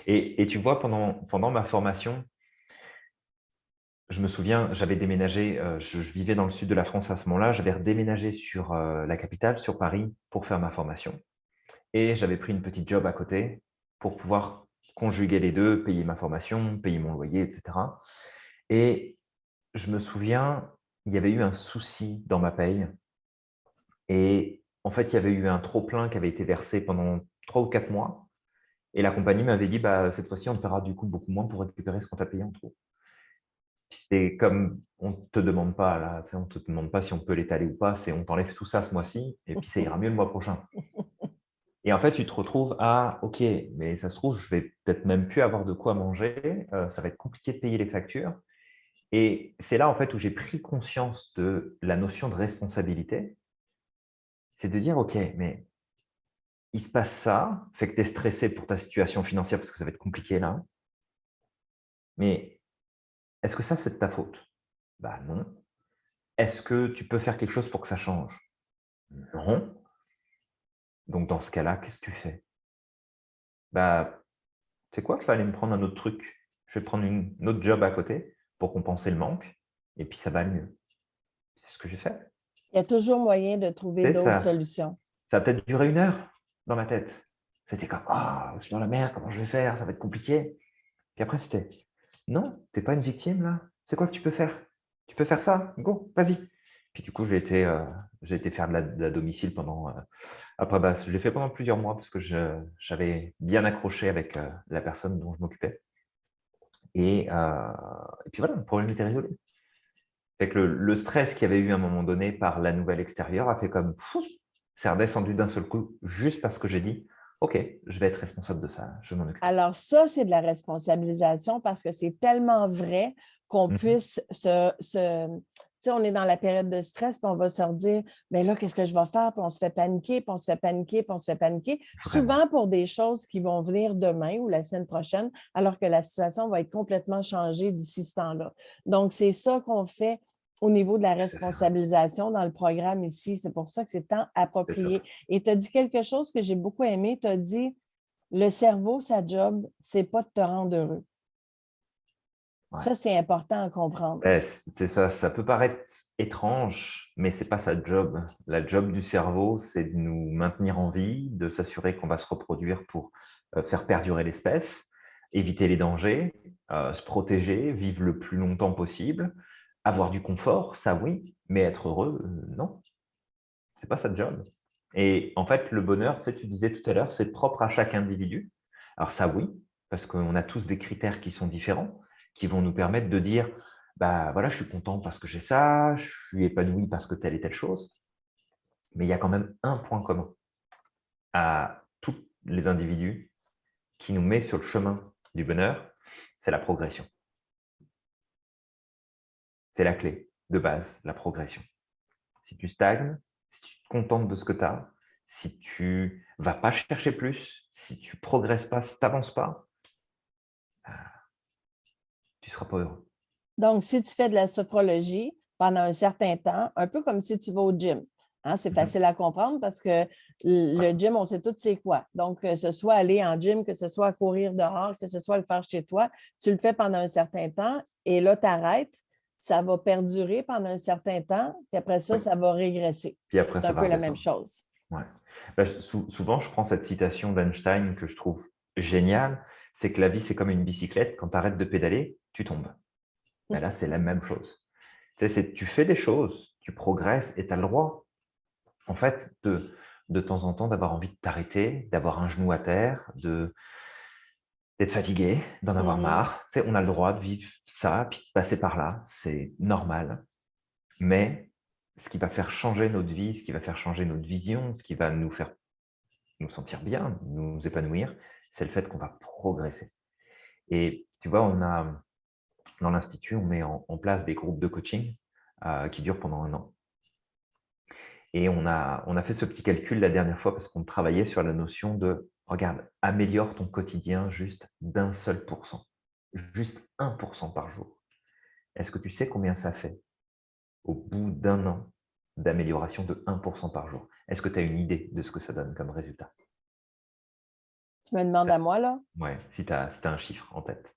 Et tu vois, pendant ma formation, je me souviens, j'avais déménagé, je vivais dans le sud de la France à ce moment-là, j'avais redéménagé sur la capitale, sur Paris, pour faire ma formation. Et j'avais pris une petite job à côté pour pouvoir conjuguer les deux, payer ma formation, payer mon loyer, etc. Et je me souviens, il y avait eu un souci dans ma paye. Et en fait, il y avait eu un trop-plein qui avait été versé pendant 3 ou 4 mois. Et la compagnie m'avait dit, bah, cette fois-ci, on te paiera du coup beaucoup moins pour récupérer ce qu'on t'a payé en trop. C'est comme, on ne te demande pas, là, tu sais, on ne te demande pas si on peut l'étaler ou pas, c'est on t'enlève tout ça ce mois-ci, et puis ça ira mieux le mois prochain. Et en fait, tu te retrouves à, OK, mais ça se trouve, je vais peut-être même plus avoir de quoi manger, ça va être compliqué de payer les factures. Et c'est là, en fait, où j'ai pris conscience de la notion de responsabilité. C'est de dire, OK, mais il se passe ça, fait que tu es stressé pour ta situation financière parce que ça va être compliqué là. Mais est-ce que ça, c'est de ta faute? Bah non. Est-ce que tu peux faire quelque chose pour que ça change? Non. Donc dans ce cas-là, qu'est-ce que tu fais? Bah, tu sais quoi? Je vais aller me prendre un autre truc. Je vais prendre une autre job à côté pour compenser le manque et puis ça va mieux. C'est ce que j'ai fait. Il y a toujours moyen de trouver Tu sais, d'autres ça solutions. ça a peut-être duré 1 heure dans ma tête. C'était comme: «Ah, je suis dans la merde, comment je vais faire? Ça va être compliqué». Puis après, c'était: «Non, tu es pas une victime là. C'est quoi que tu peux faire? Tu peux faire ça, go, vas-y». Puis du coup, j'ai été faire de la domicile pendant, après bah, je l'ai fait pendant plusieurs mois parce que j'avais bien accroché avec, la personne dont je m'occupais et puis voilà, le problème était résolu. Fait que le stress qu'il y avait eu à un moment donné par la nouvelle extérieure a fait comme pouf, c'est redescendu d'un seul coup juste parce que j'ai dit: «OK, je vais être responsable de ça, je vais m'en occuper». Alors ça, c'est de la responsabilisation parce que c'est tellement vrai qu'on Mmh. puisse tu sais, on est dans la période de stress, puis on va se redire, mais là, qu'est-ce que je vais faire? Puis on se fait paniquer, puis on se fait paniquer, puis on se fait paniquer, Vraiment, souvent pour des choses qui vont venir demain ou la semaine prochaine, alors que la situation va être complètement changée d'ici ce temps-là. Donc, c'est ça qu'on fait au niveau de la c'est ça, responsabilisation dans le programme ici. C'est pour ça que c'est tant c'est approprié. ça. Et tu as dit quelque chose que j'ai beaucoup aimé. Tu as dit, le cerveau, sa job, c'est pas de te rendre heureux. Ouais. Ça, c'est important à comprendre. C'est ça, ça peut paraître étrange, mais c'est pas sa job. La job du cerveau, c'est de nous maintenir en vie, de s'assurer qu'on va se reproduire pour, faire perdurer l'espèce, éviter les dangers, se protéger, vivre le plus longtemps possible, avoir du confort, ça oui, mais être heureux, non, c'est pas sa job. Et en fait, le bonheur, tu sais, tu disais tout à l'heure, c'est propre à chaque individu. Alors ça oui, parce qu'on a tous des critères qui sont différents, qui vont nous permettre de dire: «Bah, voilà, je suis content parce que j'ai ça, je suis épanoui parce que telle et telle chose». Mais il y a quand même un point commun à tous les individus qui nous met sur le chemin du bonheur, c'est la progression. C'est la clé de base, la progression. Si tu stagnes, si tu te contentes de ce que tu as, si tu vas pas chercher plus, si tu progresses pas, si tu avances pas, tu seras pas heureux. Donc, si tu fais de la sophrologie pendant un certain temps, un peu comme si tu vas au gym, hein, c'est Mmh mh. facile à comprendre parce que Ouais, le gym, on sait tout c'est quoi. Donc, que ce soit aller en gym, que ce soit courir dehors, que ce soit le faire chez toi, tu le fais pendant un certain temps et là, tu arrêtes, ça va perdurer pendant un certain temps, puis après ça, oui, ça va régresser. puis après C'est ça un va peu la même redescendre. chose. Ouais. Bah, souvent, je prends cette citation d'Einstein que je trouve géniale, c'est que la vie, c'est comme une bicyclette, quand tu arrêtes de pédaler, tu tombes. Bah, là, c'est la même chose. Tu sais, tu fais des choses, tu progresses et tu as le droit, en fait, de temps en temps, d'avoir envie de t'arrêter, d'avoir un genou à terre, d'être fatigué, d'en avoir Mhm. marre. Tu sais, on a le droit de vivre ça, puis de passer par là, c'est normal. Mais ce qui va faire changer notre vie, ce qui va faire changer notre vision, ce qui va nous faire nous sentir bien, nous épanouir, c'est le fait qu'on va progresser. Et Tu vois, dans l'Institut, on met en place des groupes de coaching qui durent pendant 1 an. Et on a fait ce petit calcul la dernière fois parce qu'on travaillait sur la notion de, regarde, améliore ton quotidien juste d'un seul pourcent, juste 1% par jour. Est-ce que tu sais combien ça fait au bout d'1 an d'amélioration de 1% par jour? Est-ce que tu as une idée de ce que ça donne comme résultat? Tu me demandes à moi, là? Ouais, si tu as un chiffre en tête.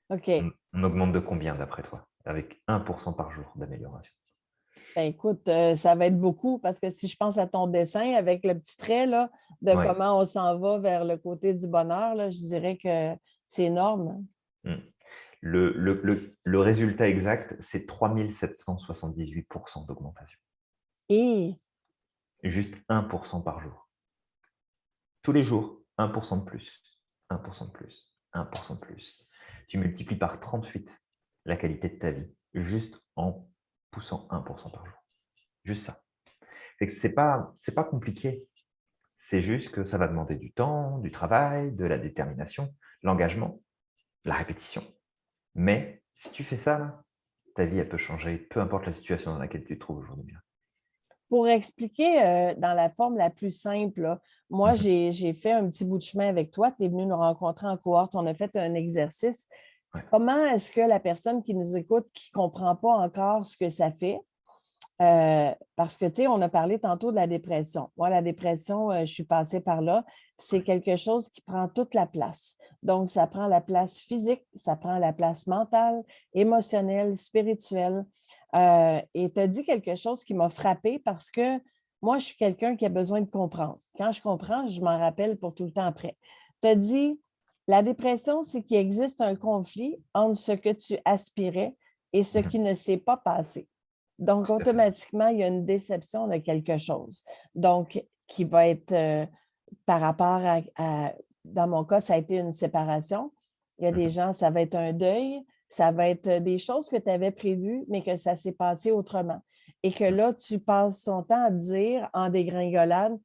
OK. On augmente de combien d'après toi? Avec 1% par jour d'amélioration. Ben, écoute, ça va être beaucoup parce que si je pense à ton dessin avec le petit trait là, de Ouais. comment on s'en va vers le côté du bonheur, là, je dirais que c'est énorme. Mm. Le résultat exact, c'est 3778% d'augmentation. Et Juste 1% par jour. Tous les jours, 1% de plus, 1% de plus, 1% de plus. Tu multiplies par 38 la qualité de ta vie, juste en poussant 1% par jour. Juste ça. C'est pas compliqué. C'est juste que ça va demander du temps, du travail, de la détermination, l'engagement, la répétition. Mais si tu fais ça, là, ta vie, elle peut changer, peu importe la situation dans laquelle tu te trouves aujourd'hui. pour expliquer dans la forme la plus simple, là, moi, Mhm. j'ai fait un petit bout de chemin avec toi. Tu es venu nous rencontrer en cohorte. On a fait un exercice. Ouais. Comment est-ce que la personne qui nous écoute, qui ne comprend pas encore ce que ça fait, parce que, tu sais, on a parlé tantôt de la dépression. Moi, la dépression, je suis passée par là. C'est quelque chose qui prend toute la place. Donc, ça prend la place physique, ça prend la place mentale, émotionnelle, spirituelle. Et tu as dit quelque chose qui m'a frappée parce que moi, je suis quelqu'un qui a besoin de comprendre. Quand je comprends, je m'en rappelle pour tout le temps après. Tu as dit, la dépression, c'est qu'il existe un conflit entre ce que tu aspirais et ce qui Mhm. ne s'est pas passé. Donc, Tout à fait. automatiquement, il y a une déception de quelque chose. Donc, qui va être par rapport dans mon cas, ça a été une séparation. Il y a des Mhm. gens, ça va être un deuil, ça va être des choses que tu avais prévues, mais que ça s'est passé autrement. Et que là, tu passes ton temps à te dire en dégringolade,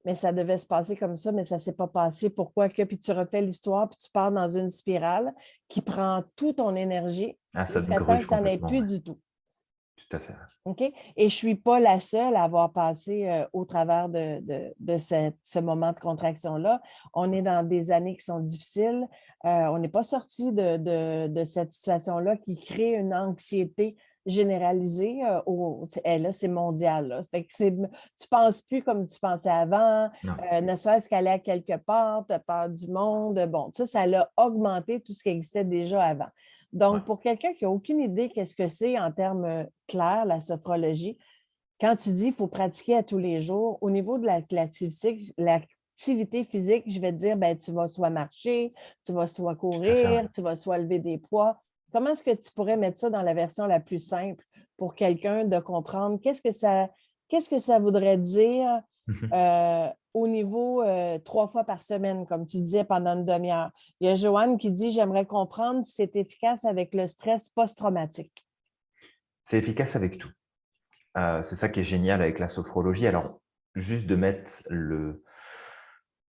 mais ça devait se passer comme ça, mais ça ne s'est pas passé. Pourquoi que? Puis tu refais l'histoire, puis tu pars dans une spirale qui prend toute ton énergie Ah, ça te jusqu'à temps gruge que tu n'en aies complètement, plus ouais. du tout. Tout à fait. OK? Et je ne suis pas la seule à avoir passé au travers de ce moment de contraction-là. On est dans des années qui sont difficiles. On n'est pas sorti de cette situation-là qui crée une anxiété généralisée. Là, c'est mondial. Là. Fait que tu ne penses plus comme tu pensais avant, Non. ne serait-ce qu'aller à quelque part, tu as peur du monde. Bon, ça l'a augmenté tout ce qui existait déjà avant. Ouais. Donc, pour quelqu'un qui n'a aucune idée qu'est-ce que c'est en termes clairs, la sophrologie, quand tu dis qu'il faut pratiquer à tous les jours, au niveau de l'activité physique, je vais te dire, ben, tu vas soit marcher, tu vas soit Tout à fait, ouais. courir, tu vas soit lever des poids. Comment est-ce que tu pourrais mettre ça dans la version la plus simple pour quelqu'un de comprendre qu'est-ce que ça voudrait dire Mhm. au niveau 3 fois par semaine, comme tu disais, pendant une demi-heure? Il y a Joanne qui dit, j'aimerais comprendre si c'est efficace avec le stress post-traumatique. C'est efficace avec tout. C'est ça qui est génial avec la sophrologie. Alors, juste de mettre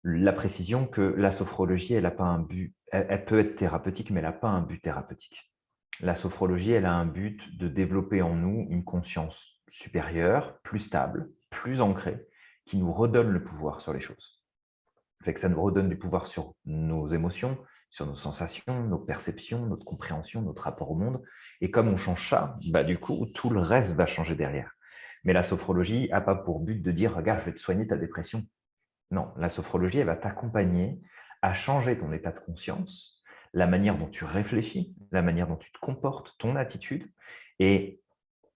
la précision que la sophrologie, elle a pas un but. Elle peut être thérapeutique, mais elle n'a pas un but thérapeutique. La sophrologie, elle a un but de développer en nous une conscience supérieure, plus stable, plus ancrée, qui nous redonne le pouvoir sur les choses. Fait que ça nous redonne du pouvoir sur nos émotions, sur nos sensations, nos perceptions, notre compréhension, notre rapport au monde. Et comme on change ça, bah du coup, tout le reste va changer derrière. Mais la sophrologie n'a pas pour but de dire « regarde, je vais te soigner ta dépression ». Non, la sophrologie, elle va t'accompagner à changer ton état de conscience, la manière dont tu réfléchis, la manière dont tu te comportes, ton attitude. Et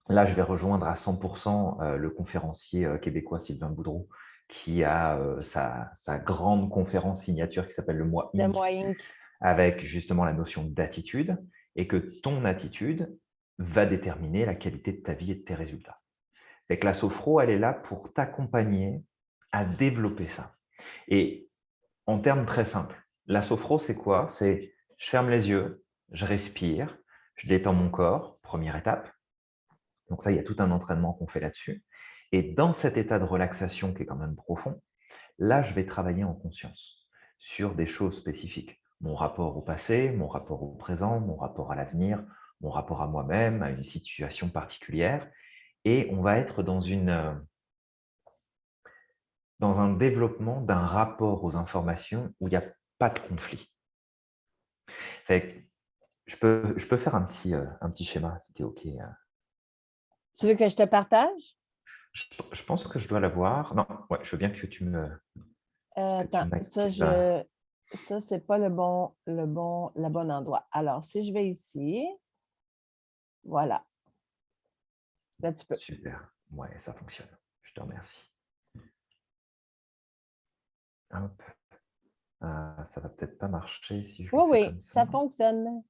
là, je vais rejoindre à 100% le conférencier québécois Sylvain Boudreau, qui a sa grande conférence signature qui s'appelle le mois Le Inc, moyen. avec justement la notion d'attitude, et que ton attitude va déterminer la qualité de ta vie et de tes résultats. Fait que la sophro, elle est là pour t'accompagner à développer ça. Et en termes très simples, la sophro, c'est quoi? C'est je ferme les yeux, je respire, je détends mon corps, première étape. Donc ça, il y a tout un entraînement qu'on fait là-dessus. Et dans cet état de relaxation qui est quand même profond, là, je vais travailler en conscience sur des choses spécifiques. mon rapport au passé, mon rapport au présent, mon rapport à l'avenir, mon rapport à moi-même, à une situation particulière. Et on va être dans un développement d'un rapport aux informations où il n'y a pas de conflit. Fait que je peux faire un petit schéma, si tu es OK. Tu veux que je te partage? Je pense que je dois l'avoir. Non, ouais, je veux bien que tu Attends, m'actives. ça, c'est pas le bon endroit. Alors, si je vais ici, voilà, là, tu peux. Super. Ouais, ça fonctionne. Je te remercie. Hop. Ça va peut-être pas marcher si je le Oui, fais oui, comme ça. ça fonctionne.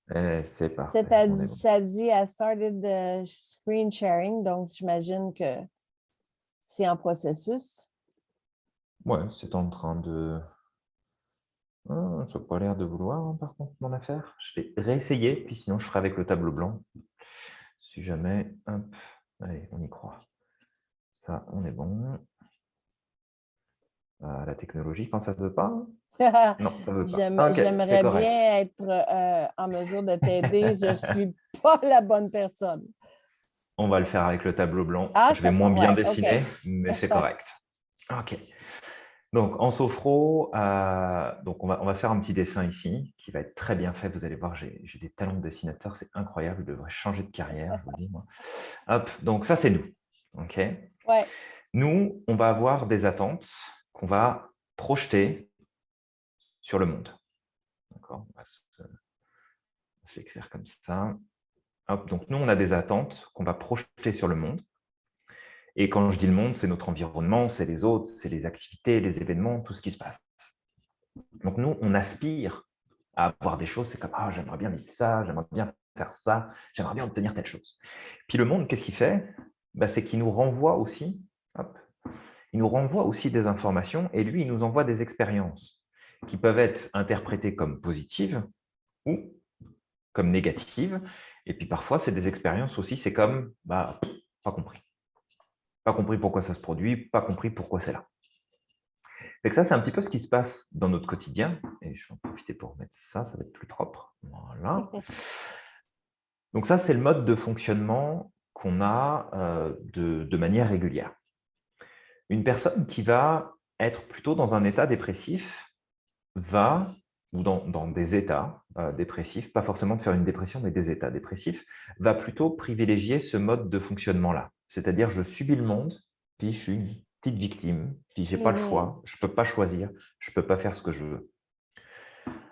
C'est parfait, on est bon. Ça dit I started the screen sharing, donc j'imagine que c'est en processus. Ouais, c'est en train de... ça n'a pas l'air de vouloir, hein, par contre, mon affaire. Je vais réessayer, puis sinon je ferai avec le tableau blanc. Si jamais, hop, allez, on y croit. Ça, on est bon. La technologie, quand ça ne veut pas? Non, ça ne veut pas. Ok, c'est J'aimerais correct. bien être en mesure de t'aider. Je ne suis pas la bonne personne. On va le faire avec le tableau blanc. Ah, Je vais moins bien ouais, OK. dessiner, mais c'est correct. Ok. Donc, en sophro, donc on va faire un petit dessin ici qui va être très bien fait. Vous allez voir, j'ai des talents de dessinateur, c'est incroyable. Je devrais changer de carrière, je vous le dis, moi. Hop, donc ça, c'est nous. Ok. Ouais. Nous, on va avoir des attentes qu'on va projeter sur le monde. D'accord. On va se l'écrire comme ça. Hop, donc nous, on a des attentes qu'on va projeter sur le monde. Et quand je dis le monde, c'est notre environnement, c'est les autres, c'est les activités, les événements, tout ce qui se passe. Donc nous, on aspire à avoir des choses, c'est comme « Ah, j'aimerais bien vivre ça, j'aimerais bien faire ça, j'aimerais bien obtenir telle chose. » Puis le monde, qu'est-ce qu'il fait? C'est qu'il nous renvoie aussi, hop, il nous renvoie aussi des informations et lui, il nous envoie des expériences qui peuvent être interprétées comme positives ou comme négatives. Et puis parfois, c'est des expériences aussi, c'est comme pas compris. Pas compris pourquoi ça se produit, pas compris pourquoi c'est là. Et que ça, c'est un petit peu ce qui se passe dans notre quotidien. Et je vais en profiter pour remettre ça, ça va être plus propre. Voilà. Donc ça, c'est le mode de fonctionnement qu'on a de manière régulière. Une personne qui va être plutôt dans un état dépressif va, ou dans des états dépressifs, pas forcément de faire une dépression, mais des états dépressifs, va plutôt privilégier ce mode de fonctionnement-là. C'est-à-dire, je subis le monde, puis je suis une petite victime, puis je n'ai pas le choix, je ne peux pas choisir, je ne peux pas faire ce que je veux.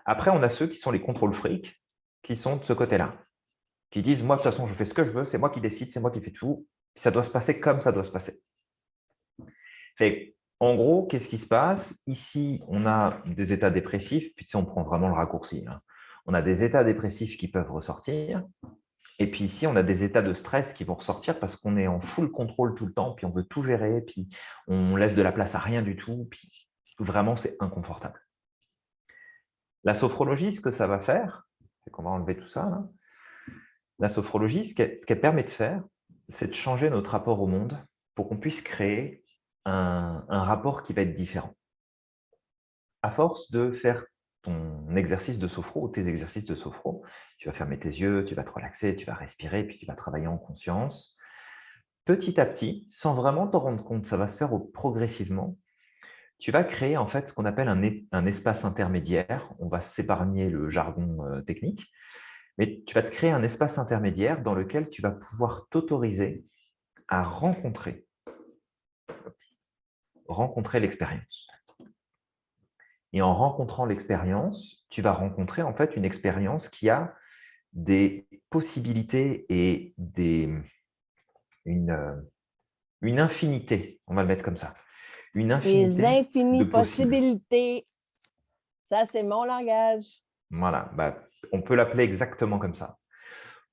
Après, on a ceux qui sont les contrôle frics, qui sont de ce côté-là, qui disent, moi, de toute façon, je fais ce que je veux, c'est moi qui décide, c'est moi qui fais tout, puis ça doit se passer comme ça doit se passer. En gros, qu'est-ce qui se passe? Ici, on a des états dépressifs, puis on prend vraiment le raccourci. On a des états dépressifs qui peuvent ressortir, et puis ici, on a des états de stress qui vont ressortir parce qu'on est en full contrôle tout le temps, puis on veut tout gérer, puis on laisse de la place à rien du tout, puis vraiment, c'est inconfortable. La sophrologie, ce que ça va faire, c'est qu'on va enlever tout ça, là. La sophrologie, ce qu'elle permet de faire, c'est de changer notre rapport au monde pour qu'on puisse créer un rapport qui va être différent. À force de faire ton exercice de sophro ou tes exercices de sophro, tu vas fermer tes yeux, tu vas te relaxer, tu vas respirer, puis tu vas travailler en conscience. Petit à petit, sans vraiment t'en rendre compte, ça va se faire progressivement, tu vas créer en fait ce qu'on appelle un espace intermédiaire. On va s'épargner le jargon technique, mais tu vas te créer un espace intermédiaire dans lequel tu vas pouvoir t'autoriser à rencontrer l'expérience. Et en rencontrant l'expérience, tu vas rencontrer en fait une expérience qui a des possibilités et une infinité, on va le mettre comme ça, une Les infinité de infinies possibles. possibilités. Ça, c'est mon langage. Voilà, on peut l'appeler exactement comme ça.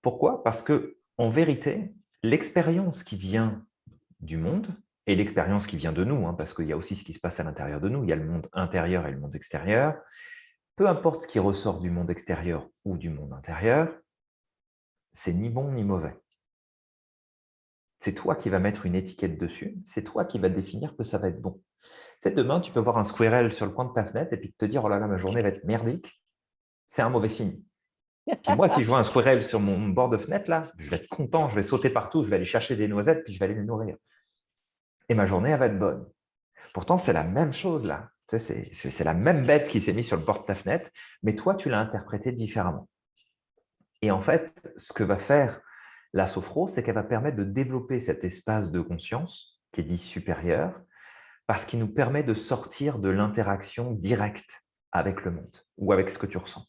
Pourquoi? Parce que en vérité, l'expérience qui vient du monde et l'expérience qui vient de nous, parce qu'il y a aussi ce qui se passe à l'intérieur de nous, il y a le monde intérieur et le monde extérieur. Peu importe ce qui ressort du monde extérieur ou du monde intérieur, c'est ni bon ni mauvais. C'est toi qui vas mettre une étiquette dessus, c'est toi qui vas définir que ça va être bon. C'est demain, tu peux voir un squirrel sur le coin de ta fenêtre et puis te dire « Oh là là, ma journée va être merdique ». c'est un mauvais signe. Puis moi, si je vois un squirrel sur mon bord de fenêtre, là, je vais être content, je vais sauter partout, je vais aller chercher des noisettes, puis je vais aller les nourrir. Et ma journée, elle va être bonne. Pourtant, c'est la même chose là. Tu sais, c'est la même bête qui s'est mise sur le bord de ta fenêtre, mais toi, tu l'as interprétée différemment. Et en fait, ce que va faire la sophro, c'est qu'elle va permettre de développer cet espace de conscience qui est dit supérieur, parce qu'il nous permet de sortir de l'interaction directe avec le monde ou avec ce que tu ressens.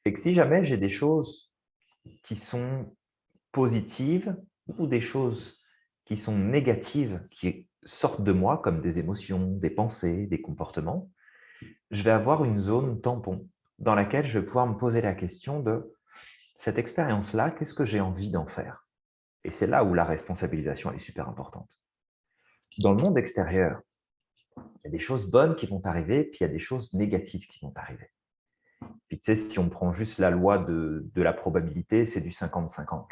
Et que si jamais j'ai des choses qui sont positives ou des choses qui sont négatives, qui sortent de moi, comme des émotions, des pensées, des comportements, je vais avoir une zone tampon dans laquelle je vais pouvoir me poser la question de cette expérience-là, qu'est-ce que j'ai envie d'en faire? Et c'est là où la responsabilisation elle est super importante. Dans le monde extérieur, il y a des choses bonnes qui vont arriver, puis il y a des choses négatives qui vont arriver. Puis tu sais, si on prend juste la loi de la probabilité, c'est du 50-50.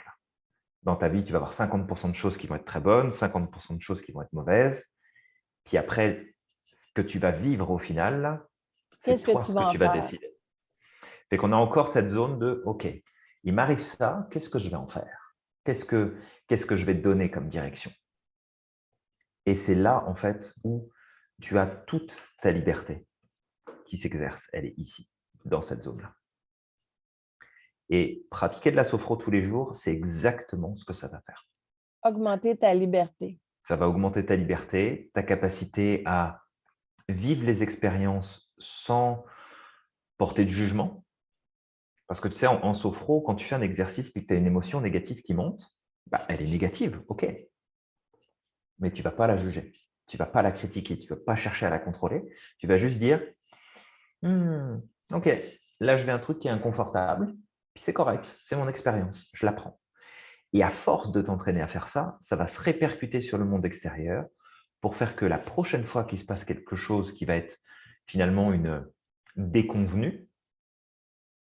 Dans ta vie, tu vas avoir 50% de choses qui vont être très bonnes, 50% de choses qui vont être mauvaises. Puis après, ce que tu vas vivre au final, c'est Qu'est-ce que toi tu ce que vas en tu vas faire? décider. Fait qu'on a encore cette zone de OK, il m'arrive ça, qu'est-ce que je vais en faire? Qu'est-ce que je vais te donner comme direction? Et c'est là, en fait, où tu as toute ta liberté qui s'exerce. Elle est ici, dans cette zone-là. Et pratiquer de la sophro tous les jours, c'est exactement ce que ça va faire. Augmenter ta liberté. Ça va augmenter ta liberté, ta capacité à vivre les expériences sans porter de jugement. Parce que tu sais, en sophro, quand tu fais un exercice et que tu as une émotion négative qui monte, bah, elle est négative, ok. Mais tu ne vas pas la juger. Tu ne vas pas la critiquer. Tu ne vas pas chercher à la contrôler. Tu vas juste dire, ok, là, je vais un truc qui est inconfortable. Puis c'est correct, c'est mon expérience. Je l'apprends. Et à force de t'entraîner à faire ça, ça va se répercuter sur le monde extérieur pour faire que la prochaine fois qu'il se passe quelque chose qui va être finalement une déconvenue,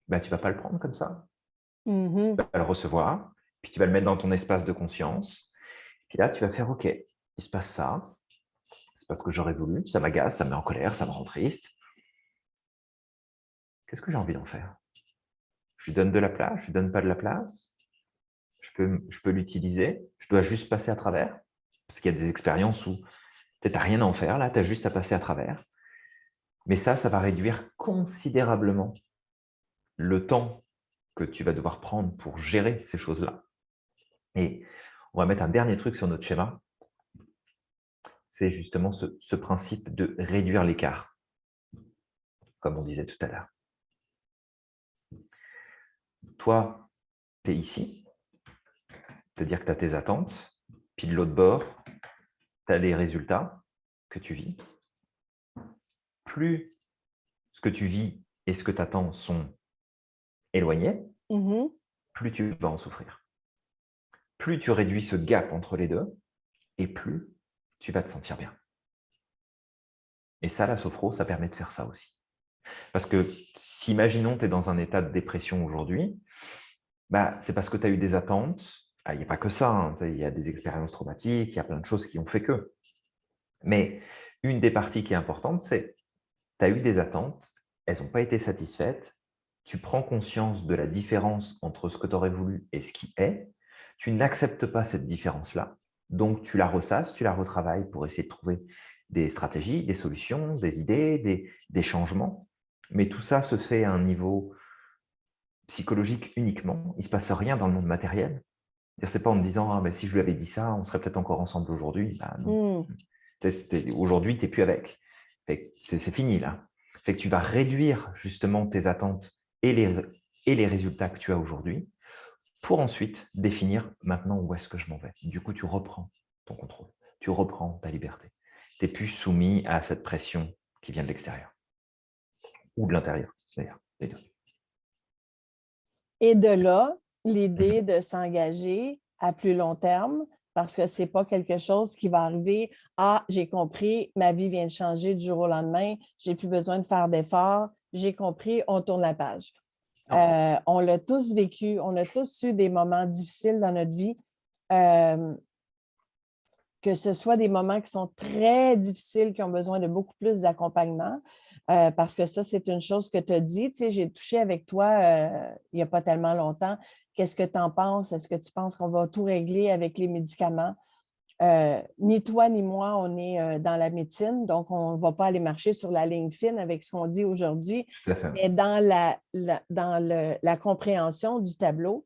bah, tu ne vas pas le prendre comme ça. Mm-hmm. Tu vas le recevoir, puis tu vas le mettre dans ton espace de conscience. Puis là, tu vas faire, OK, il se passe ça, c'est pas ce que j'aurais voulu, ça m'agace, ça me met en colère, ça me rend triste. Qu'est-ce que j'ai envie d'en faire? Je lui donne de la place, je lui donne pas de la place, je peux l'utiliser, je dois juste passer à travers, parce qu'il y a des expériences où tu n'as rien à en faire, là, tu as juste à passer à travers. Mais ça va réduire considérablement le temps que tu vas devoir prendre pour gérer ces choses-là. Et on va mettre un dernier truc sur notre schéma, c'est justement ce principe de réduire l'écart, comme on disait tout à l'heure. Toi, tu es ici, c'est-à-dire que tu as tes attentes, puis de l'autre bord, tu as les résultats que tu vis. Plus ce que tu vis et ce que tu attends sont éloignés, Mm-hmm. plus tu vas en souffrir. Plus tu réduis ce gap entre les deux, et plus tu vas te sentir bien. Et ça, la sophro, ça permet de faire ça aussi. Parce que si, imaginons, tu es dans un état de dépression aujourd'hui, bah, c'est parce que tu as eu des attentes. Il n'y a pas que ça, hein, il y a des expériences traumatiques, il y a plein de choses qui ont fait que. Mais une des parties qui est importante, c'est tu as eu des attentes, elles n'ont pas été satisfaites, tu prends conscience de la différence entre ce que tu aurais voulu et ce qui est, tu n'acceptes pas cette différence-là, donc tu la ressasses, tu la retravailles pour essayer de trouver des stratégies, des solutions, des idées, des changements. Mais tout ça se fait à un niveau psychologique uniquement. Il ne se passe rien dans le monde matériel. Ce n'est pas en me disant « Ah, mais si je lui avais dit ça, on serait peut-être encore ensemble aujourd'hui. » Bah, non. Aujourd'hui, tu n'es plus avec. C'est fini là. Fait que tu vas réduire justement tes attentes et les résultats que tu as aujourd'hui pour ensuite définir maintenant où est-ce que je m'en vais. Du coup, tu reprends ton contrôle. Tu reprends ta liberté. Tu n'es plus soumis à cette pression qui vient de l'extérieur ou de l'intérieur, d'ailleurs, les deux. Et de là, l'idée de s'engager à plus long terme, parce que ce n'est pas quelque chose qui va arriver. Ah, j'ai compris, ma vie vient de changer du jour au lendemain, j'ai plus besoin de faire d'efforts, j'ai compris, on tourne la page. On l'a tous vécu, on a tous eu des moments difficiles dans notre vie, que ce soit des moments qui sont très difficiles, qui ont besoin de beaucoup plus d'accompagnement, parce que ça, c'est une chose que tu as dit. Tu sais, j'ai touché avec toi il n'y a pas tellement longtemps. Qu'est-ce que tu en penses? Est-ce que tu penses qu'on va tout régler avec les médicaments? Ni toi ni moi, on est dans la médecine, donc on ne va pas aller marcher sur la ligne fine avec ce qu'on dit aujourd'hui, Tout à fait. mais dans la compréhension du tableau,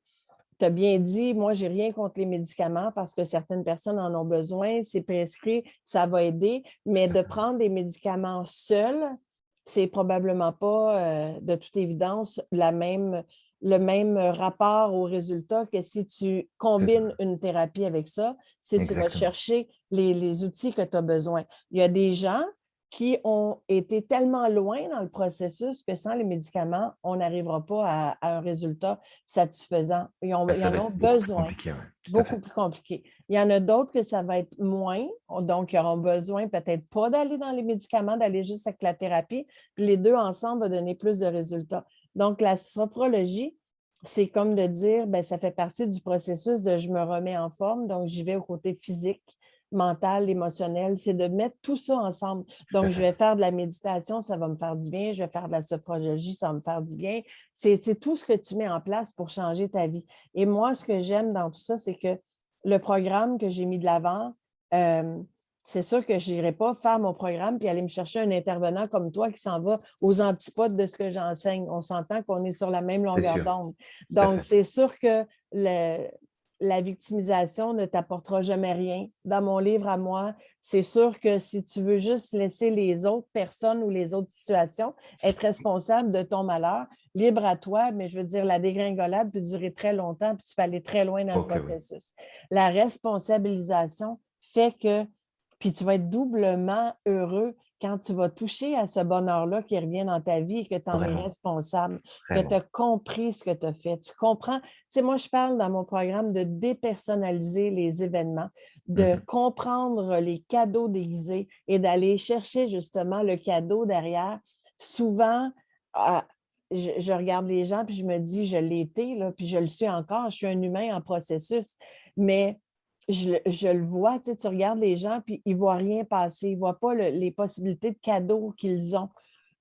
tu as bien dit, moi, j'ai rien contre les médicaments parce que certaines personnes en ont besoin, c'est prescrit, ça va aider, mais de prendre des médicaments seuls, c'est probablement pas, de toute évidence, le même rapport au résultat que si tu combines une thérapie avec ça, si tu vas Exactement. chercher les outils que tu as besoin. Il y a des gens qui ont été tellement loin dans le processus que sans les médicaments, on n'arrivera pas à un résultat satisfaisant. Ils en Ça va ont être beaucoup plus besoin, compliqué, ouais. Tout à beaucoup fait. plus compliqué. Il y en a d'autres que ça va être moins, donc ils auront besoin peut-être pas d'aller dans les médicaments, d'aller juste avec la thérapie, puis les deux ensemble vont donner plus de résultats. Donc, la sophrologie, c'est comme de dire, bien, ça fait partie du processus de je me remets en forme, donc j'y vais au côté physique, mental, émotionnel, c'est de mettre tout ça ensemble. Tout à Donc, je fait. vais faire de la méditation, ça va me faire du bien. Je vais faire de la sophrologie, ça va me faire du bien. C'est tout ce que tu mets en place pour changer ta vie. Et moi, ce que j'aime dans tout ça, c'est que le programme que j'ai mis de l'avant, euh, c'est sûr que je n'irai pas faire mon programme puis aller me chercher un intervenant comme toi qui s'en va aux antipodes de ce que j'enseigne. On s'entend qu'on est sur la même C'est longueur sûr. d'onde. Tout à Donc, fait. c'est sûr que la victimisation ne t'apportera jamais rien. Dans mon livre à moi, c'est sûr que si tu veux juste laisser les autres personnes ou les autres situations être responsables de ton malheur, libre à toi, mais je veux dire, la dégringolade peut durer très longtemps puis tu peux aller très loin dans le Ok, oui. processus. La responsabilisation fait que, puis tu vas être doublement heureux quand tu vas toucher à ce bonheur-là qui revient dans ta vie et que tu en es Vraiment. responsable, que tu Vraiment. as compris ce que tu as fait. Tu comprends. Tu sais, moi, je parle dans mon programme de dépersonnaliser les événements, de comprendre les cadeaux déguisés et d'aller chercher justement le cadeau derrière. Souvent, je regarde les gens puis je me dis, je l'ai été, là, puis je le suis encore, je suis un humain en processus, mais je le vois, tu sais, tu regardes les gens, puis ils ne voient rien passer, ils ne voient pas les possibilités de cadeaux qu'ils ont.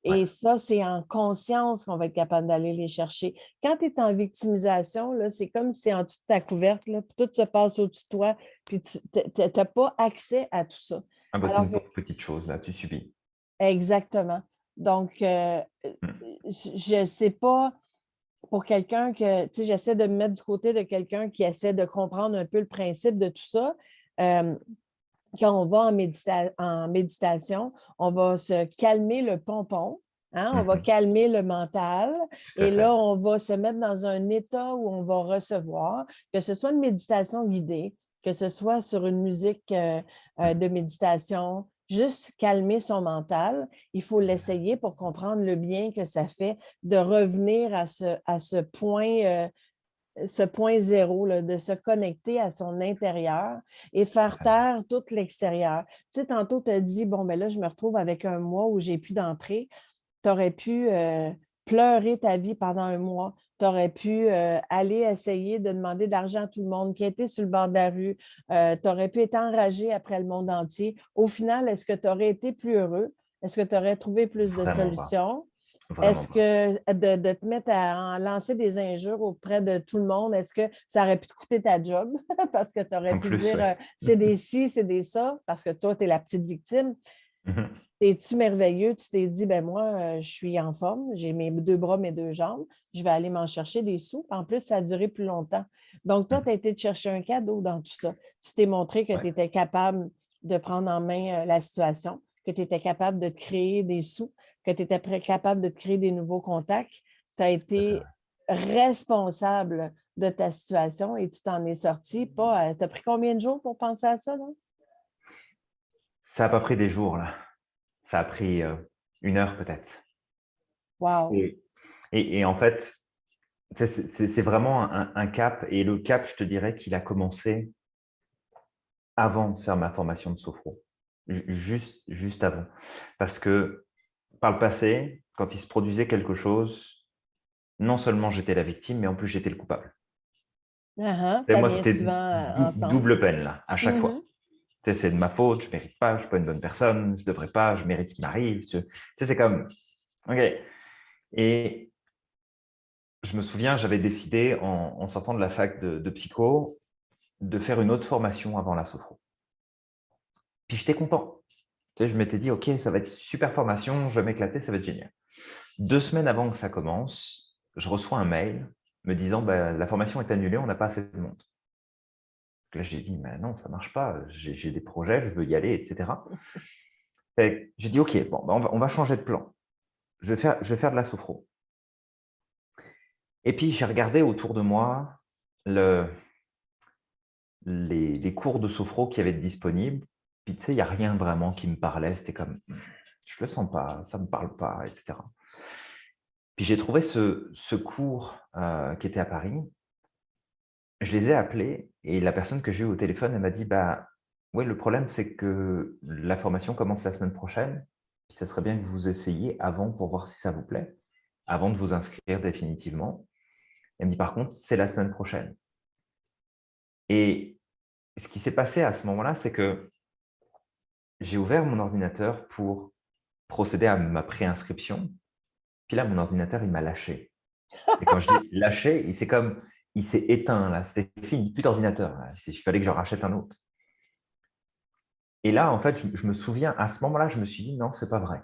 Ouais. Et ça, c'est en conscience qu'on va être capable d'aller les chercher. Quand tu es en victimisation, là, c'est comme si c'est en dessous de ta couverte, là, puis tout se passe au-dessus de toi, puis tu n'as pas accès à tout ça. Ah bah, tu Alors une que, pauvre petite chose, là, tu subis. exactement. Donc, Mm. je ne sais pas pour quelqu'un que, tu sais, j'essaie de me mettre du côté de quelqu'un qui essaie de comprendre un peu le principe de tout ça. Euh, Quand on va en méditation, on va se calmer le pompon, hein, on va Mhm. calmer le mental Tout à et fait. là, on va se mettre dans un état où on va recevoir, que ce soit une méditation guidée, que ce soit sur une musique de méditation, juste calmer son mental. Il faut l'essayer pour comprendre le bien que ça fait de revenir ce point zéro, là, de se connecter à son intérieur et Tout à faire fait. taire tout l'extérieur. Tu sais, tantôt, tu as dit, bon, ben là, je me retrouve avec un mois où j'ai plus d'entrée. Tu aurais pu pleurer ta vie pendant un mois. Tu aurais pu aller essayer de demander de l'argent à tout le monde, qui était sur le bord de la rue. Tu aurais pu être enragé après le monde entier. Au final, est-ce que tu aurais été plus heureux? Est-ce que tu aurais trouvé plus de Vraiment pas. solutions? Vraiment Est-ce pas. que de te mettre à en lancer des injures auprès de tout le monde, est-ce que ça aurait pu te coûter ta job? Parce que tu aurais En pu plus, dire ouais. c'est des ci, c'est des ça, parce que toi, tu es la petite victime. Mhm. Es-tu merveilleux? Tu t'es dit, ben moi, je suis en forme, j'ai mes deux bras, mes deux jambes, je vais aller m'en chercher des sous. En plus, ça a duré plus longtemps. Donc, toi, tu as Mhm. été te chercher un cadeau dans tout ça. Tu t'es montré que Ouais. tu étais capable de prendre en main la situation, que tu étais capable de te créer des sous, que tu étais capable de te créer des nouveaux contacts. Tu as Tout à fait, été ouais. responsable de ta situation et tu t'en es sorti. Pas, tu as pris combien de jours pour penser à ça, là? Ça n'a pas pris des jours, là. Ça a pris 1 heure peut-être. Wow! Et, et en fait, c'est vraiment un cap. Et le cap, je te dirais qu'il a commencé avant de faire ma formation de sophro. Juste avant. Parce que par le passé, quand il se produisait quelque chose, non seulement j'étais la victime, mais en plus j'étais le coupable. Ah, ah, Et ça moi, vient c'était souvent ensemble. double peine, là, à chaque fois. Mhm. C'est de ma faute, je ne mérite pas, je ne suis pas une bonne personne, je ne devrais pas, je mérite ce qui m'arrive. C'est comme, OK. Et je me souviens, j'avais décidé en sortant de la fac de psycho de faire une autre formation avant la sophro. Puis j'étais content. Tu sais, je m'étais dit: «OK, ça va être super formation, je vais m'éclater, ça va être génial». 2 semaines avant que ça commence, je reçois un mail me disant: «Bah, la formation est annulée, on n'a pas assez de monde». Là, j'ai dit: «Mais non, ça marche pas, j'ai des projets, je veux y aller et cetera». Et j'ai dit: «OK, bon, bah, on va changer de plan. Je vais faire de la sophro». Et puis j'ai regardé autour de moi le les cours de sophro qui avaient été disponibles. Puis tu sais, il y a rien vraiment qui me parlait. C'était comme: «Je le sens pas, ça me parle pas» et cetera. Puis j'ai trouvé ce cours, qui était à Paris. Je les ai appelés et la personne que j'ai eue au téléphone, elle m'a dit: «Bah, ouais, le problème, c'est que la formation commence la semaine prochaine, puis ça serait bien que vous essayiez avant pour voir si ça vous plaît, avant de vous inscrire définitivement». Elle me dit: «Par contre, c'est la semaine prochaine». Et ce qui s'est passé à ce moment-là, c'est que j'ai ouvert mon ordinateur pour procéder à ma préinscription. Puis là, mon ordinateur, il m'a lâché. Et quand je dis lâché, il s'est éteint là, c'était fini, plus d'ordinateur là, il fallait que j'en rachète un autre. Et là, en fait, je me souviens, à ce moment-là, je me suis dit: «Non, c'est pas vrai.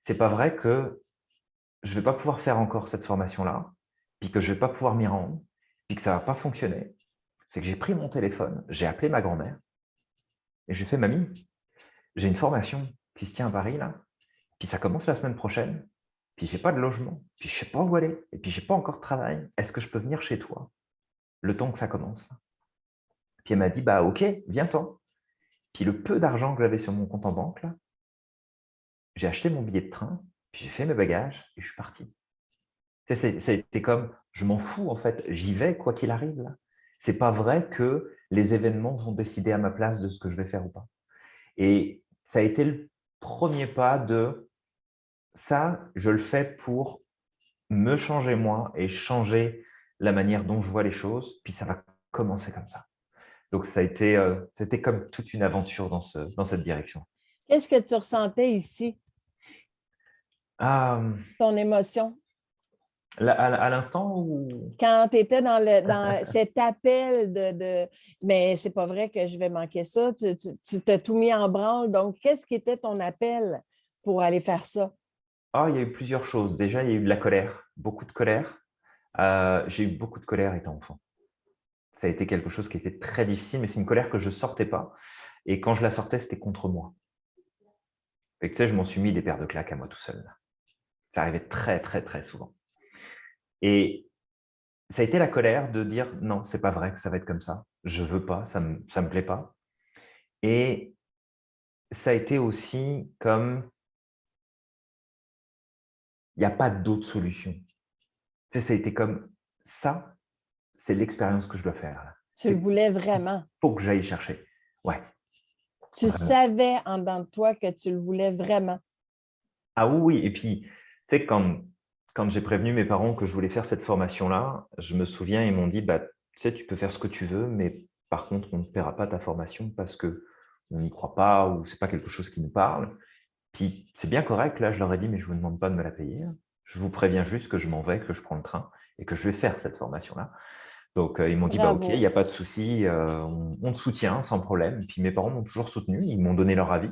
C'est pas vrai que je vais pas pouvoir faire encore cette formation-là, puis que je vais pas pouvoir m'y rendre, puis que ça va pas fonctionner». C'est que j'ai pris mon téléphone, j'ai appelé ma grand-mère et j'ai fait: «Mamie, j'ai une formation qui se tient à Paris là, puis ça commence la semaine prochaine, puis j'ai pas de logement, puis je sais pas où aller et puis j'ai pas encore de travail. Est-ce que je peux venir chez toi le temps que ça commence là?» Puis elle m'a dit: «Bah OK, viens-t'en». Puis le peu d'argent que j'avais sur mon compte en banque là, j'ai acheté mon billet de train, puis j'ai fait mes bagages et je suis parti. Tu sais, ça a été comme: «Je m'en fous en fait, j'y vais quoi qu'il arrive là». C'est pas vrai que les événements vont décider à ma place de ce que je vais faire ou pas. Et ça a été le premier pas de: ça, je le fais pour me changer moi et changer la manière dont je vois les choses, puis ça va commencer comme ça. Donc ça a été, c'était comme toute une aventure dans cette direction. Qu'est-ce que tu ressentais ici, Ah, ton émotion, là, à l'instant où quand tu étais dans cet appel mais c'est pas vrai que je vais manquer ça, tu t'as tout mis en branle. Donc, qu'est-ce qui était ton appel pour aller faire ça? il y a eu plusieurs choses. Déjà, il y a eu de la colère, beaucoup de colère. J'ai eu beaucoup de colère étant enfant. Ça a été quelque chose qui était très difficile, mais c'est une colère que je sortais pas et quand je la sortais, c'était contre moi. Et tu sais, je m'en suis mis des paires de claques à moi tout seul. Ça arrivait très, très, très souvent. Et ça a été la colère de dire: «Non, c'est pas vrai que ça va être comme ça. Je veux pas, ça me plaît pas». Et ça a été aussi comme: il y a pas d'autre solution. Tu sais, ça a été comme: ça, c'est l'expérience que je dois faire là. Tu le C'est voulais il vraiment. faut que j'aille chercher. Ouais, Tu vraiment. savais en dedans de toi que tu le voulais vraiment. Ah oui, oui et puis, tu sais, quand j'ai prévenu mes parents que je voulais faire cette formation-là, je me souviens, ils m'ont dit: «Bah, tu sais, tu peux faire ce que tu veux, mais par contre, on ne paiera pas ta formation parce qu'on n'y croit pas ou c'est pas quelque chose qui nous parle». Puis c'est bien correct, là, je leur ai dit: «Mais je vous demande pas de me la payer, hein. Je vous préviens juste que je m'en vais, que je prends le train et que je vais faire cette formation-là». Donc ils m'ont dit: «Bah, OK, il Bravo. y a pas de souci, on te soutient sans problème». Puis mes parents m'ont toujours soutenu, ils m'ont donné leur avis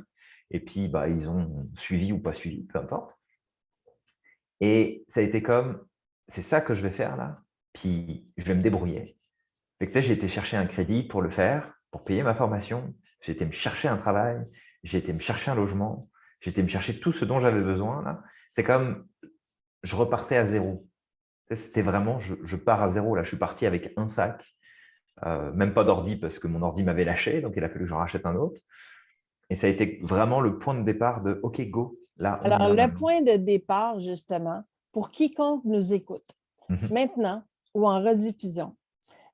et puis, bah, ils ont suivi ou pas suivi, peu importe. Et ça a été comme: «C'est ça que je vais faire là, puis je vais me débrouiller». Fait que tu sais, j'ai été chercher un crédit pour le faire, pour payer ma formation. J'ai été me chercher un travail, j'ai été me chercher un logement, j'ai été me chercher tout ce dont j'avais besoin là. C'est comme je repartais à zéro. Tu sais, c'était vraiment je pars à zéro là. Je suis parti avec un sac, même pas d'ordi parce que mon ordi m'avait lâché, donc il a fallu que j'en rachète un autre. Et ça a été vraiment le point de départ de: «OK, go, là, on y Alors, va le maintenant». point de départ, justement, pour quiconque nous écoute, Mmh mh. maintenant ou en rediffusion,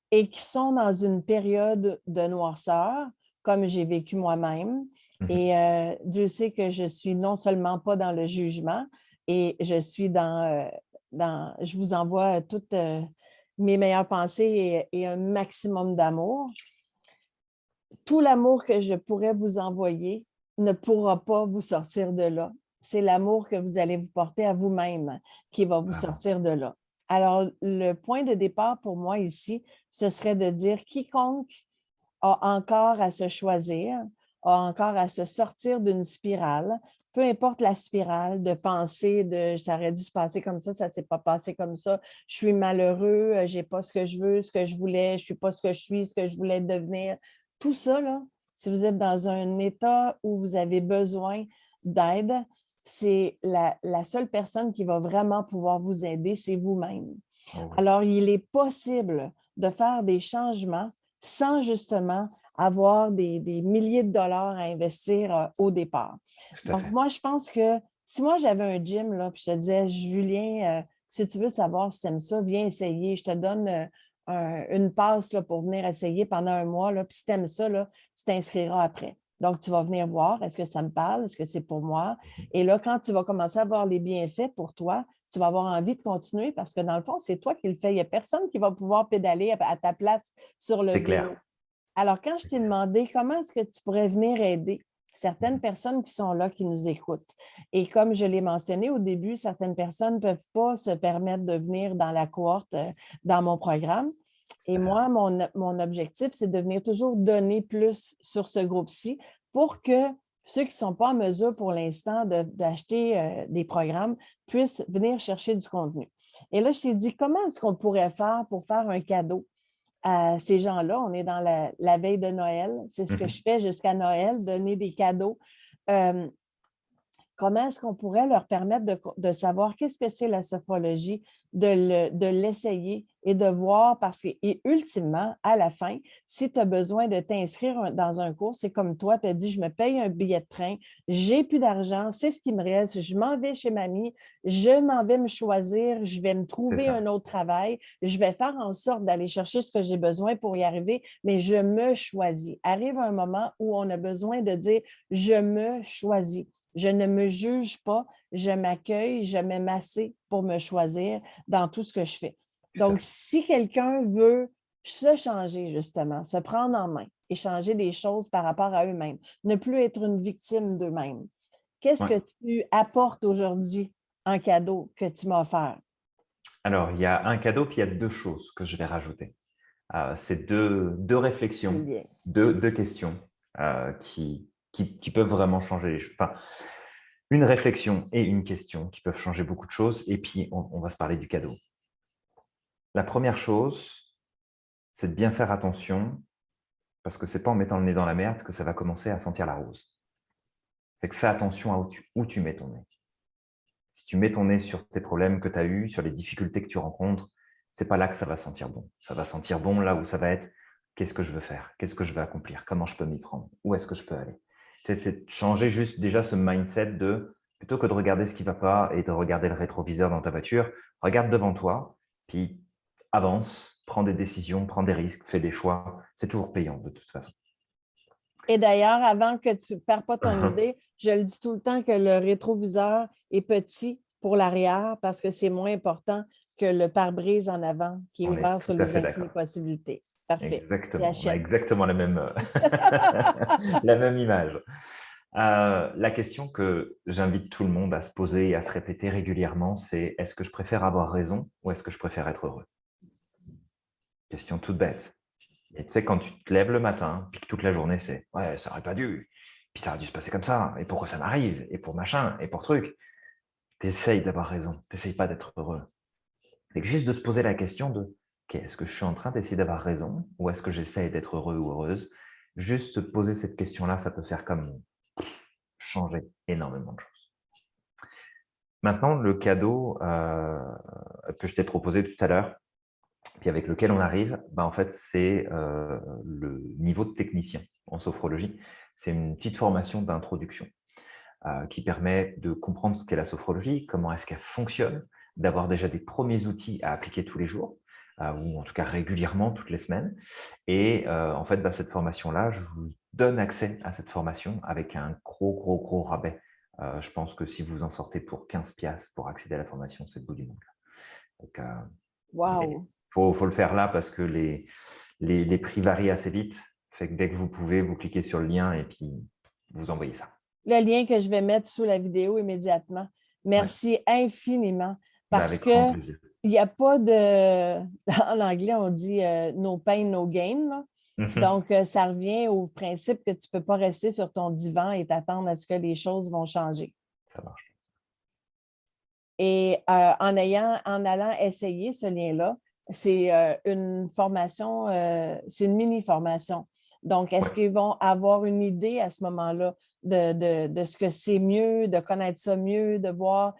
et qui sont dans une période de noirceur, comme j'ai vécu moi-même. Mmh. Et Dieu sait que je suis non seulement pas dans le jugement, et je suis je vous envoie toutes mes meilleures pensées et un maximum d'amour. Tout l'amour que je pourrais vous envoyer ne pourra pas vous sortir de là. c'est l'amour que vous allez vous porter à vous-même qui va vous Vraiment. sortir de là. Alors, le point de départ pour moi ici, ce serait de dire quiconque a encore à se choisir, a encore à se sortir d'une spirale, peu importe la spirale de pensée de ça aurait dû se passer comme ça ne s'est pas passé comme ça, je suis malheureux, je n'ai pas ce que je veux, ce que je voulais, je ne suis pas ce que je suis, ce que je voulais devenir. Tout ça, là, si vous êtes dans un état où vous avez besoin d'aide, c'est la seule personne qui va vraiment pouvoir vous aider, c'est vous-même. Oh oui, Alors, il est possible de faire des changements sans justement avoir des milliers de dollars à investir au départ. tout à Donc, fait. moi, je pense que si moi, j'avais un gym, là, puis je te disais, Julien, si tu veux savoir si tu aimes ça, viens essayer. Je te donne une passe là, pour venir essayer pendant un mois. Là, puis si tu aimes ça, là, tu t'inscriras après. Donc, tu vas venir voir, est-ce que ça me parle, est-ce que c'est pour moi? Mhm. Et là, quand tu vas commencer à voir les bienfaits pour toi, tu vas avoir envie de continuer parce que dans le fond, c'est toi qui le fais. Il n'y a personne qui va pouvoir pédaler à ta place sur le C'est clair. vélo. Alors, quand je C'est t'ai clair. demandé comment est-ce que tu pourrais venir aider certaines Mhm. personnes qui sont là, qui nous écoutent, et comme je l'ai mentionné au début, certaines personnes ne peuvent pas se permettre de venir dans la cohorte, dans mon programme. Et Tout à fait. moi, mon objectif, c'est de venir toujours donner plus sur ce groupe-ci pour que ceux qui ne sont pas en mesure pour l'instant d'acheter des programmes puissent venir chercher du contenu. Et là, je t'ai dit, comment est-ce qu'on pourrait faire pour faire un cadeau à ces gens-là? On est dans la veille de Noël. C'est ce que je Mhm. fais jusqu'à Noël, donner des cadeaux. Euh, Comment est-ce qu'on pourrait leur permettre de savoir qu'est-ce que c'est la sophrologie, de l'essayer et de voir, parce que, et ultimement, à la fin, si tu as besoin de t'inscrire dans un cours, c'est comme toi, tu as dit, je me paye un billet de train, j'ai plus d'argent, c'est ce qui me reste, je m'en vais chez mamie, je m'en vais me choisir, je vais me C'est trouver ça. un autre travail, je vais faire en sorte d'aller chercher ce que j'ai besoin pour y arriver, mais je me choisis. Arrive un moment où on a besoin de dire, je me choisis. Je ne me juge pas, je m'accueille, je me m'assieds pour me choisir dans tout ce que je fais. Tout à Donc, fait. si quelqu'un veut se changer, justement, se prendre en main et changer des choses par rapport à eux-mêmes, ne plus être une victime d'eux-mêmes, qu'est-ce Ouais. que tu apportes aujourd'hui en cadeau que tu m'as offert? Alors, il y a un cadeau, puis il y a deux choses que je vais rajouter. C'est deux réflexions, Julien. deux questions qui peuvent vraiment changer les choses. Enfin, une réflexion et une question qui peuvent changer beaucoup de choses. Et puis, on va se parler du cadeau. La première chose, c'est de bien faire attention parce que ce n'est pas en mettant le nez dans la merde que ça va commencer à sentir la rose. Fait que fais attention à où tu mets ton nez. Si tu mets ton nez sur tes problèmes que tu as eus, sur les difficultés que tu rencontres, c'est pas là que ça va sentir bon. Ça va sentir bon là où ça va être qu'est-ce que je veux faire, qu'est-ce que je veux accomplir, comment je peux m'y prendre, où est-ce que je peux aller. C'est de changer juste déjà ce mindset de plutôt que de regarder ce qui ne va pas et de regarder le rétroviseur dans ta voiture, regarde devant toi, puis avance, prends des décisions, prends des risques, fais des choix. C'est toujours payant de toute façon. Et d'ailleurs, avant que tu ne perds pas ton idée, je le dis tout le temps que le rétroviseur est petit pour l'arrière parce que c'est moins important que le pare-brise en avant qui est On est ouvert tout sur à les fait infinies d'accord. possibilités. Parfait. Et Exactement. On a achète. exactement la même, la même image. La question que j'invite tout le monde à se poser et à se répéter régulièrement, c'est est-ce que je préfère avoir raison ou est-ce que je préfère être heureux? Question toute bête. Et tu sais, quand tu te lèves le matin, puis que toute la journée, c'est ouais, ça aurait pas dû, puis ça aurait dû se passer comme ça, et pourquoi ça m'arrive, et pour machin, et pour truc, t'essayes d'avoir raison, t'essayes pas d'être heureux. C'est juste de se poser la question de OK, est-ce que je suis en train d'essayer d'avoir raison ou est-ce que j'essaye d'être heureux ou heureuse? Juste se poser cette question-là, ça peut faire comme changer énormément de choses. Maintenant, le cadeau que je t'ai proposé tout à l'heure, puis avec lequel on arrive, bah, en fait, c'est le niveau de technicien en sophrologie. C'est une petite formation d'introduction qui permet de comprendre ce qu'est la sophrologie, comment est-ce qu'elle fonctionne, d'avoir déjà des premiers outils à appliquer tous les jours, ou en tout cas régulièrement, toutes les semaines. Et en fait, bah, cette formation-là, je vous donne accès à cette formation avec un gros rabais. Je pense que si vous en sortez pour 15 piastres pour accéder à la formation, c'est le bout du monde. Donc, mais Wow! faut le faire là parce que les prix varient assez vite. Fait que dès que vous pouvez, vous cliquez sur le lien et puis vous envoyez ça. le lien que je vais mettre sous la vidéo immédiatement. Ouais. Merci infiniment Bah, parce avec grand que plaisir. il n'y a pas de... En anglais, on dit no pain, no gain, là. Mhm. Donc, ça revient au principe que tu ne peux pas rester sur ton divan et t'attendre à ce que les choses vont changer. Ça marche. Et en allant essayer ce lien-là, c'est une formation, c'est une mini-formation. Donc, est-ce Ouais. qu'ils vont avoir une idée à ce moment-là de ce que c'est mieux, de connaître ça mieux, de voir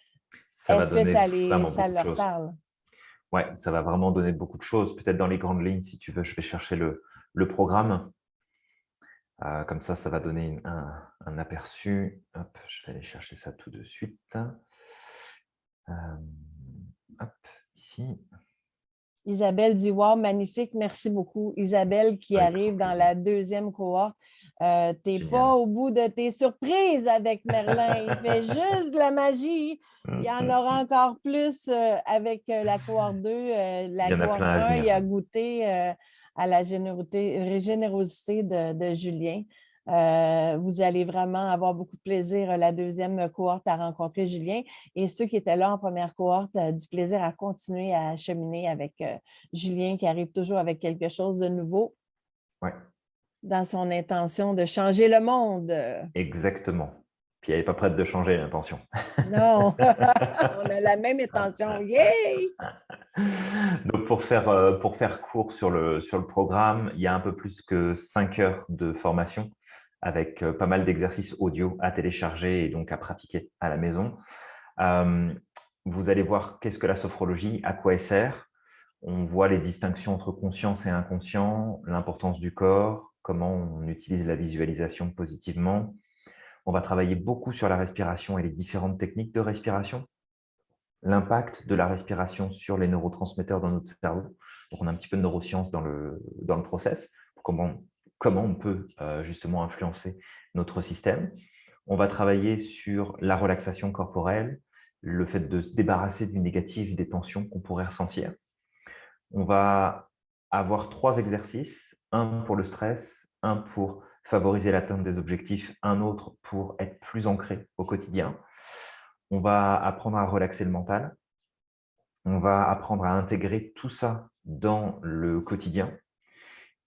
Ça va est-ce que donner vraiment ça beaucoup de leur choses. parle? Ouais, ça va vraiment donner beaucoup de choses. Peut-être dans les grandes lignes, si tu veux, je vais chercher le programme. Comme ça va donner un aperçu. Hop, je vais aller chercher ça tout de suite. Hop, ici. Isabelle dit wow, magnifique, merci beaucoup. Isabelle qui Avec arrive grand dans plaisir. la deuxième cohorte. Tu n'es pas Génial. au bout de tes surprises avec Merlin. Il fait juste de la magie. Il y en aura encore plus avec la cohorte 2. Il La y en a cohorte plein à 1, il venir. a goûté à la générosité de Julien. Vous allez vraiment avoir beaucoup de plaisir la deuxième cohorte à rencontrer Julien. Et ceux qui étaient là en première cohorte, du plaisir à continuer à cheminer avec Julien qui arrive toujours avec quelque chose de nouveau Ouais, dans son intention de changer le monde. exactement. Puis elle n'est pas prête de changer l'intention. Non, on a la même intention. Yay! Donc pour faire court sur le programme, il y a un peu plus que 5 heures de formation avec pas mal d'exercices audio à télécharger et donc à pratiquer à la maison. Vous allez voir qu'est-ce que la sophrologie, à quoi elle sert. On voit les distinctions entre conscience et inconscient, l'importance du corps, comment on utilise la visualisation positivement. On va travailler beaucoup sur la respiration et les différentes techniques de respiration, l'impact de la respiration sur les neurotransmetteurs dans notre cerveau. Donc, on a un petit peu de neurosciences dans le process, comment on peut justement influencer notre système. On va travailler sur la relaxation corporelle, le fait de se débarrasser du négatif, des tensions qu'on pourrait ressentir. On va avoir 3 exercices, un pour le stress, un pour favoriser l'atteinte des objectifs, un autre pour être plus ancré au quotidien. On va apprendre à relaxer le mental. On va apprendre à intégrer tout ça dans le quotidien.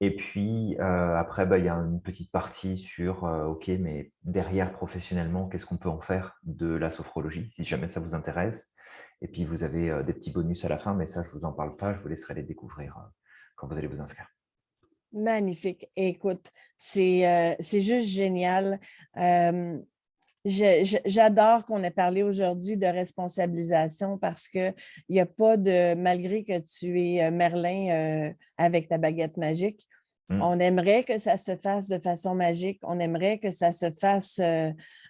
Et puis, après, il y a une petite partie sur, OK, mais derrière, professionnellement, qu'est-ce qu'on peut en faire de la sophrologie, si jamais ça vous intéresse. Et puis, vous avez des petits bonus à la fin, mais ça, je ne vous en parle pas, je vous laisserai les découvrir quand vous allez vous inscrire. Magnifique. Écoute, c'est juste génial. J'adore qu'on ait parlé aujourd'hui de responsabilisation parce qu'il n'y a pas de, malgré que tu es Merlin avec ta baguette magique, on aimerait que ça se fasse de façon magique. On aimerait que ça se fasse,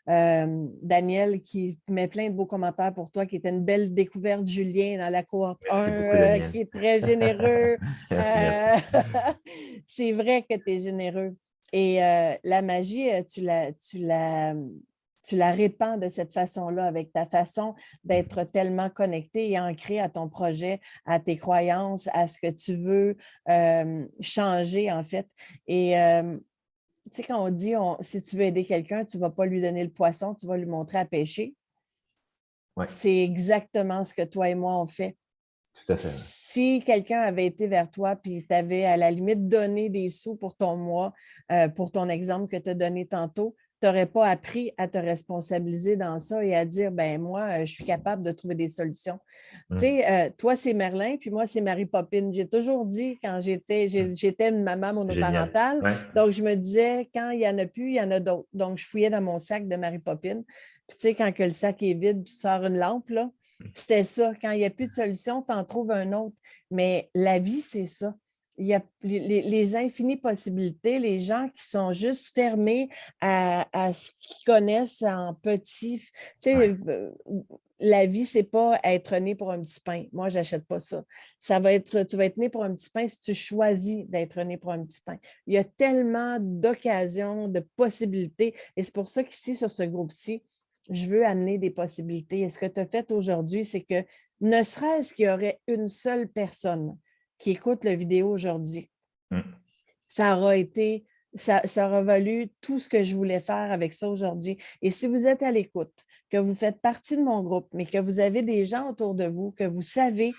Daniel, qui met plein de beaux commentaires pour toi, qui était une belle découverte, Julien, dans la cohorte Merci 1, beaucoup, Daniel. qui est très généreux. Merci, merci. C'est vrai que tu es généreux. Et la magie, tu la répands de cette façon-là, avec ta façon d'être tellement connecté et ancré à ton projet, à tes croyances, à ce que tu veux changer, en fait. Et tu sais, quand on dit, si tu veux aider quelqu'un, tu ne vas pas lui donner le poisson, tu vas lui montrer à pêcher. Ouais, C'est exactement ce que toi et moi, on fait. tout à fait. Si quelqu'un avait été vers toi puis t'avais à la limite donné des sous pour ton mois, pour ton exemple que tu as donné tantôt, tu n'aurais pas appris à te responsabiliser dans ça et à dire, ben moi, je suis capable de trouver des solutions. Tu sais, toi, c'est Merlin, puis moi, c'est Marie Popine. J'ai toujours dit quand j'étais une maman Génial. monoparentale, Ouais. donc je me disais, quand il n'y en a plus, il y en a d'autres. Donc, je fouillais dans mon sac de Marie Popine. Puis tu sais, quand que le sac est vide, tu sors une lampe, là, c'était ça. Quand il n'y a plus de solution, tu en trouves un autre. Mais la vie, c'est ça. Il y a les infinies possibilités, les gens qui sont juste fermés à ce qu'ils connaissent en petit. Tu sais, la vie, c'est pas être né pour un petit pain. Moi, j'achète pas ça. Tu vas être né pour un petit pain si tu choisis d'être né pour un petit pain. Il y a tellement d'occasions, de possibilités. Et c'est pour ça qu'ici, sur ce groupe-ci, je veux amener des possibilités. Et ce que tu as fait aujourd'hui, c'est que ne serait-ce qu'il y aurait une seule personne qui écoute la vidéo aujourd'hui, ça aura été ça aura valu tout ce que je voulais faire avec ça aujourd'hui. Et si vous êtes à l'écoute, que vous faites partie de mon groupe, mais que vous avez des gens autour de vous, que vous savez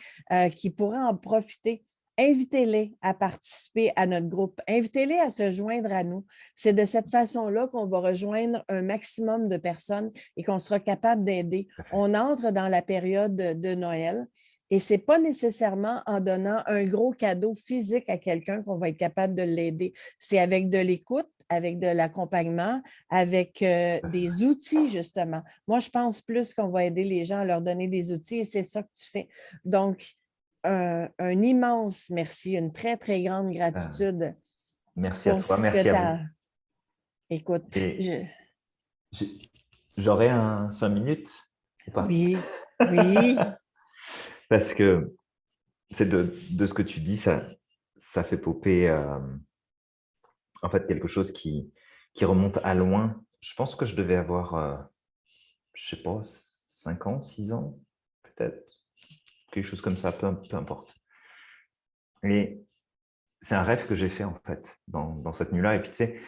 qui pourraient en profiter, invitez-les à participer à notre groupe. Invitez-les à se joindre à nous. C'est de cette façon-là qu'on va rejoindre un maximum de personnes et qu'on sera capable d'aider. Tout à fait. On entre dans la période de Noël. Et ce n'est pas nécessairement en donnant un gros cadeau physique à quelqu'un qu'on va être capable de l'aider. C'est avec de l'écoute, avec de l'accompagnement, avec des outils, justement. Moi, je pense plus qu'on va aider les gens à leur donner des outils et c'est ça que tu fais. Donc, un immense merci, une très, très grande Euh, gratitude merci à pour toi, ce que merci à tu vous. as. Écoute, Et j'aurais 5 minutes ou pas? oui, oui. Parce que c'est de ce que tu dis, ça fait popper en fait quelque chose qui remonte à loin. Je pense que je devais avoir, je sais pas, 5 ans, 6 ans, peut-être, quelque chose comme ça, peu importe. Et c'est un rêve que j'ai fait en fait dans cette nuit-là. Et puis tu sais,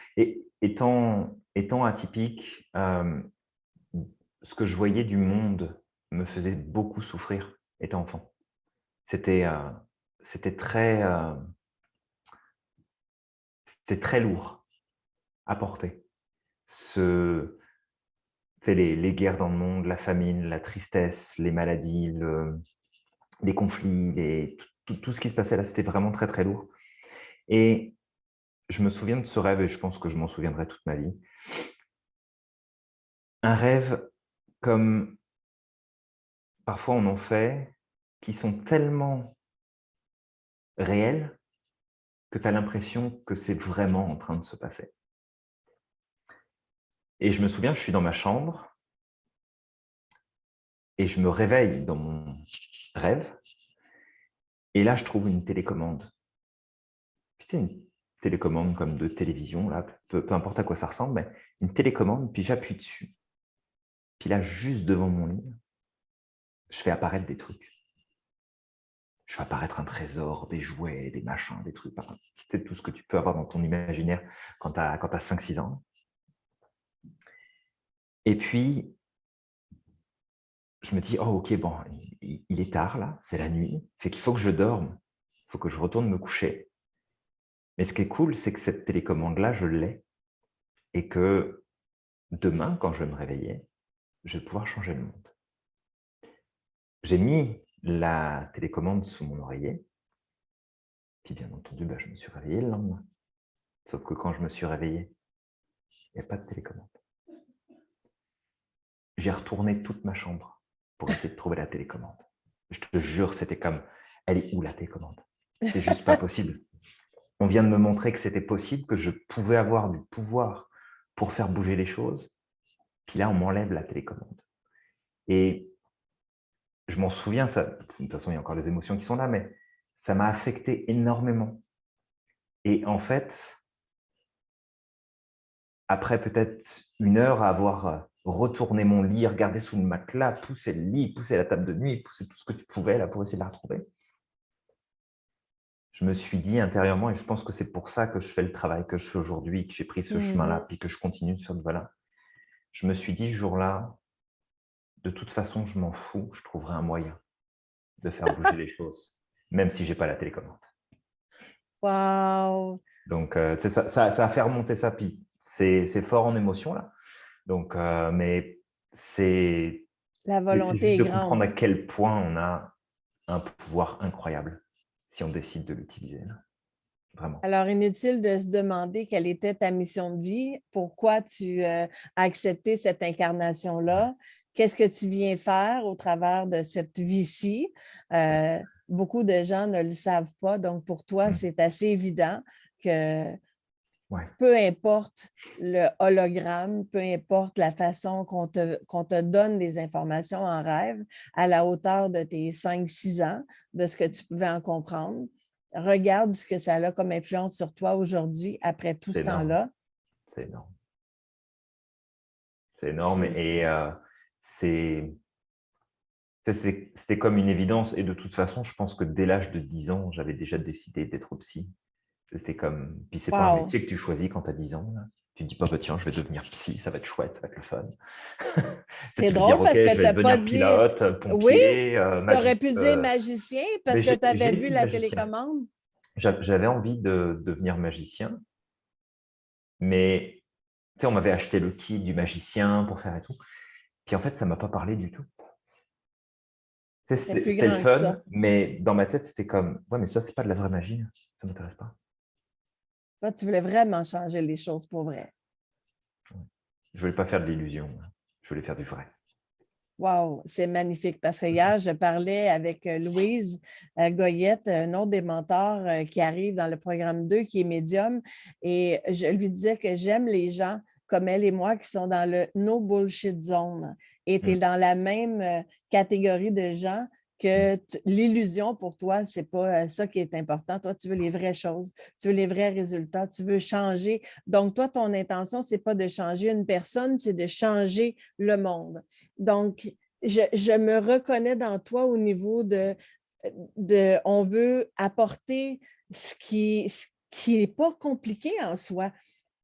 étant atypique, ce que je voyais du monde me faisait beaucoup souffrir étant enfant. C'était c'était très, c'était très lourd à porter. Ce Tu sais, les guerres dans le monde, la famine, la tristesse, les maladies, les conflits, tout ce qui se passait là, c'était vraiment très, très lourd. Et je me souviens de ce rêve et je pense que je m'en souviendrai toute ma vie. Un rêve comme parfois on en fait, qui sont tellement réels que tu as l'impression que c'est vraiment en train de se passer. Et je me souviens, je suis dans ma chambre et je me réveille dans mon rêve et là, je trouve une télécommande. Tu sais, une télécommande comme de télévision, là, peu importe à quoi ça ressemble, mais une télécommande, puis j'appuie dessus. Puis là, juste devant mon lit, je fais apparaître des trucs. Je fais apparaître un trésor, des jouets, des machins, des trucs. C'est tout ce que tu peux avoir dans ton imaginaire quand tu as 5-6 ans. Et puis, je me dis, oh ok, bon, il est tard là, c'est la nuit, fait qu'il faut que je dorme, il faut que je retourne me coucher. Mais ce qui est cool, c'est que cette télécommande-là, je l'ai. Et que demain, quand je vais me réveiller, je vais pouvoir changer le monde. J'ai mis la télécommande sous mon oreiller, puis bien entendu, je me suis réveillé le lendemain. Sauf que quand je me suis réveillé, il n'y a pas de télécommande. J'ai retourné toute ma chambre pour essayer de trouver la télécommande. Je te jure, c'était comme, elle est où la télécommande? C'est juste pas possible. On vient de me montrer que c'était possible, que je pouvais avoir du pouvoir pour faire bouger les choses. Puis là, on m'enlève la télécommande. Et je m'en souviens, ça, de toute façon, il y a encore les émotions qui sont là, mais ça m'a affecté énormément. Et en fait, après peut-être 1 heure à avoir retourné mon lit, regardé sous le matelas, poussé le lit, poussé la table de nuit, poussé tout ce que tu pouvais là pour essayer de la retrouver, je me suis dit intérieurement, et je pense que c'est pour ça que je fais le travail que je fais aujourd'hui, que j'ai pris ce chemin-là, puis que je continue sur ce voie-là. Je me suis dit, ce jour-là, de toute façon, je m'en fous, je trouverai un moyen de faire bouger les choses, même si je n'ai pas la télécommande. Wow! Donc, ça a fait remonter ça, puis c'est fort en émotion, là. Donc, mais c'est La c'est volonté juste est de comprendre grande. à quel point on a un pouvoir incroyable si on décide de l'utiliser, là. Vraiment. Alors, inutile de se demander quelle était ta mission de vie, pourquoi tu as accepté cette incarnation-là, qu'est-ce que tu viens faire au travers de cette vie-ci. Beaucoup de gens ne le savent pas, donc pour toi, Mmh. c'est assez évident que Ouais, peu importe le hologramme, peu importe la façon qu'on te donne des informations en rêve, à la hauteur de tes 5-6 ans, de ce que tu pouvais en comprendre, regarde ce que ça a comme influence sur toi aujourd'hui, après tout c'est ce énorme, temps-là. c'est énorme. C'est énorme C'est- et c'est c'était comme une évidence et de toute façon, je pense que dès l'âge de 10 ans, j'avais déjà décidé d'être psy. C'était comme, puis c'est pas un Wow. métier que tu choisis quand tu as 10 ans, là. Tu te dis pas, bah, tiens, je vais devenir psy, ça va être chouette, ça va être le fun. C'est Tu veux dire, drôle ok, parce que je tu vais n'as pas devenir dit pilote, oui, pompier, tu aurais pu magicien. dire magicien Mais parce que tu avais j'ai vu dit la magicien. télécommande. J'avais envie de devenir magicien, mais tu sais, on m'avait acheté le kit du magicien pour faire et tout. Puis en fait, ça m'a pas parlé du tout. Tu sais, C'est plus c'était le grand que fun, ça. mais dans ma tête, c'était comme, ouais, mais ça, c'est pas de la vraie magie, hein. Ça m'intéresse pas. Toi, tu voulais vraiment changer les choses pour vrai. Je voulais pas faire de l'illusion, hein. Je voulais faire du vrai. Wow, c'est magnifique parce que hier, je parlais avec Louise Goyette, un autre des mentors qui arrive dans le programme 2, qui est médium, et je lui disais que j'aime les gens comme elle et moi qui sont dans le no bullshit zone. Et tu es Mm, dans la même catégorie de gens mm. que l'illusion pour toi, c'est pas ça qui est important. Toi, tu veux les vraies choses, tu veux les vrais résultats, tu veux changer. Donc, toi, ton intention, c'est pas de changer une personne, c'est de changer le monde. Donc, je me reconnais dans toi au niveau on veut apporter ce qui n'est pas compliqué en soi.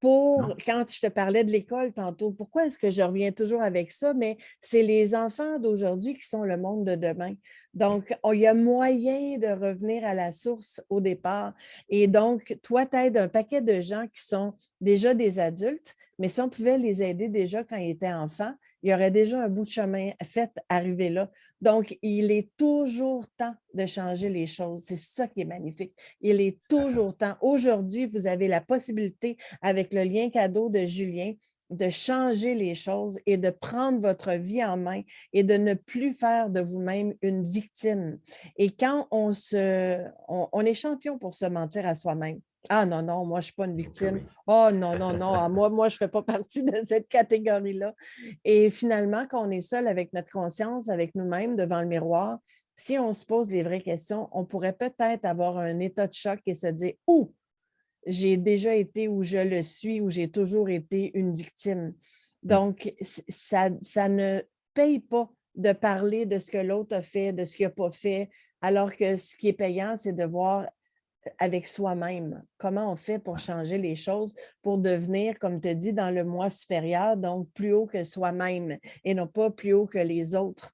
Pour, Non? quand je te parlais de l'école tantôt, pourquoi est-ce que je reviens toujours avec ça? Mais c'est les enfants d'aujourd'hui qui sont le monde de demain. Donc, il y a moyen de revenir à la source au départ. Et donc, toi, tu aides un paquet de gens qui sont déjà des adultes, mais si on pouvait les aider déjà quand ils étaient enfants, il y aurait déjà un bout de chemin fait arrivé là. Donc, il est toujours temps de changer les choses. C'est ça qui est magnifique. Il est toujours temps. Aujourd'hui, vous avez la possibilité, avec le lien cadeau de Julien, de changer les choses et de prendre votre vie en main et de ne plus faire de vous-même une victime. Et quand on est champion pour se mentir à soi-même. Ah non, non, moi, je ne suis pas une Donc, victime. oui. Oh non, non, non, ah, moi, je ne fais pas partie de cette catégorie-là. Et finalement, quand on est seul avec notre conscience, avec nous-mêmes devant le miroir, si on se pose les vraies questions, on pourrait peut-être avoir un état de choc et se dire, ouh, j'ai déjà été où je le suis, où j'ai toujours été une victime. Mm. Donc, ça ne paye pas de parler de ce que l'autre a fait, de ce qu'il n'a pas fait, alors que ce qui est payant, c'est de voir avec soi-même comment on fait pour Ouais, changer les choses, pour devenir, comme tu dis, dans le moi supérieur, donc plus haut que soi-même et non pas plus haut que les autres.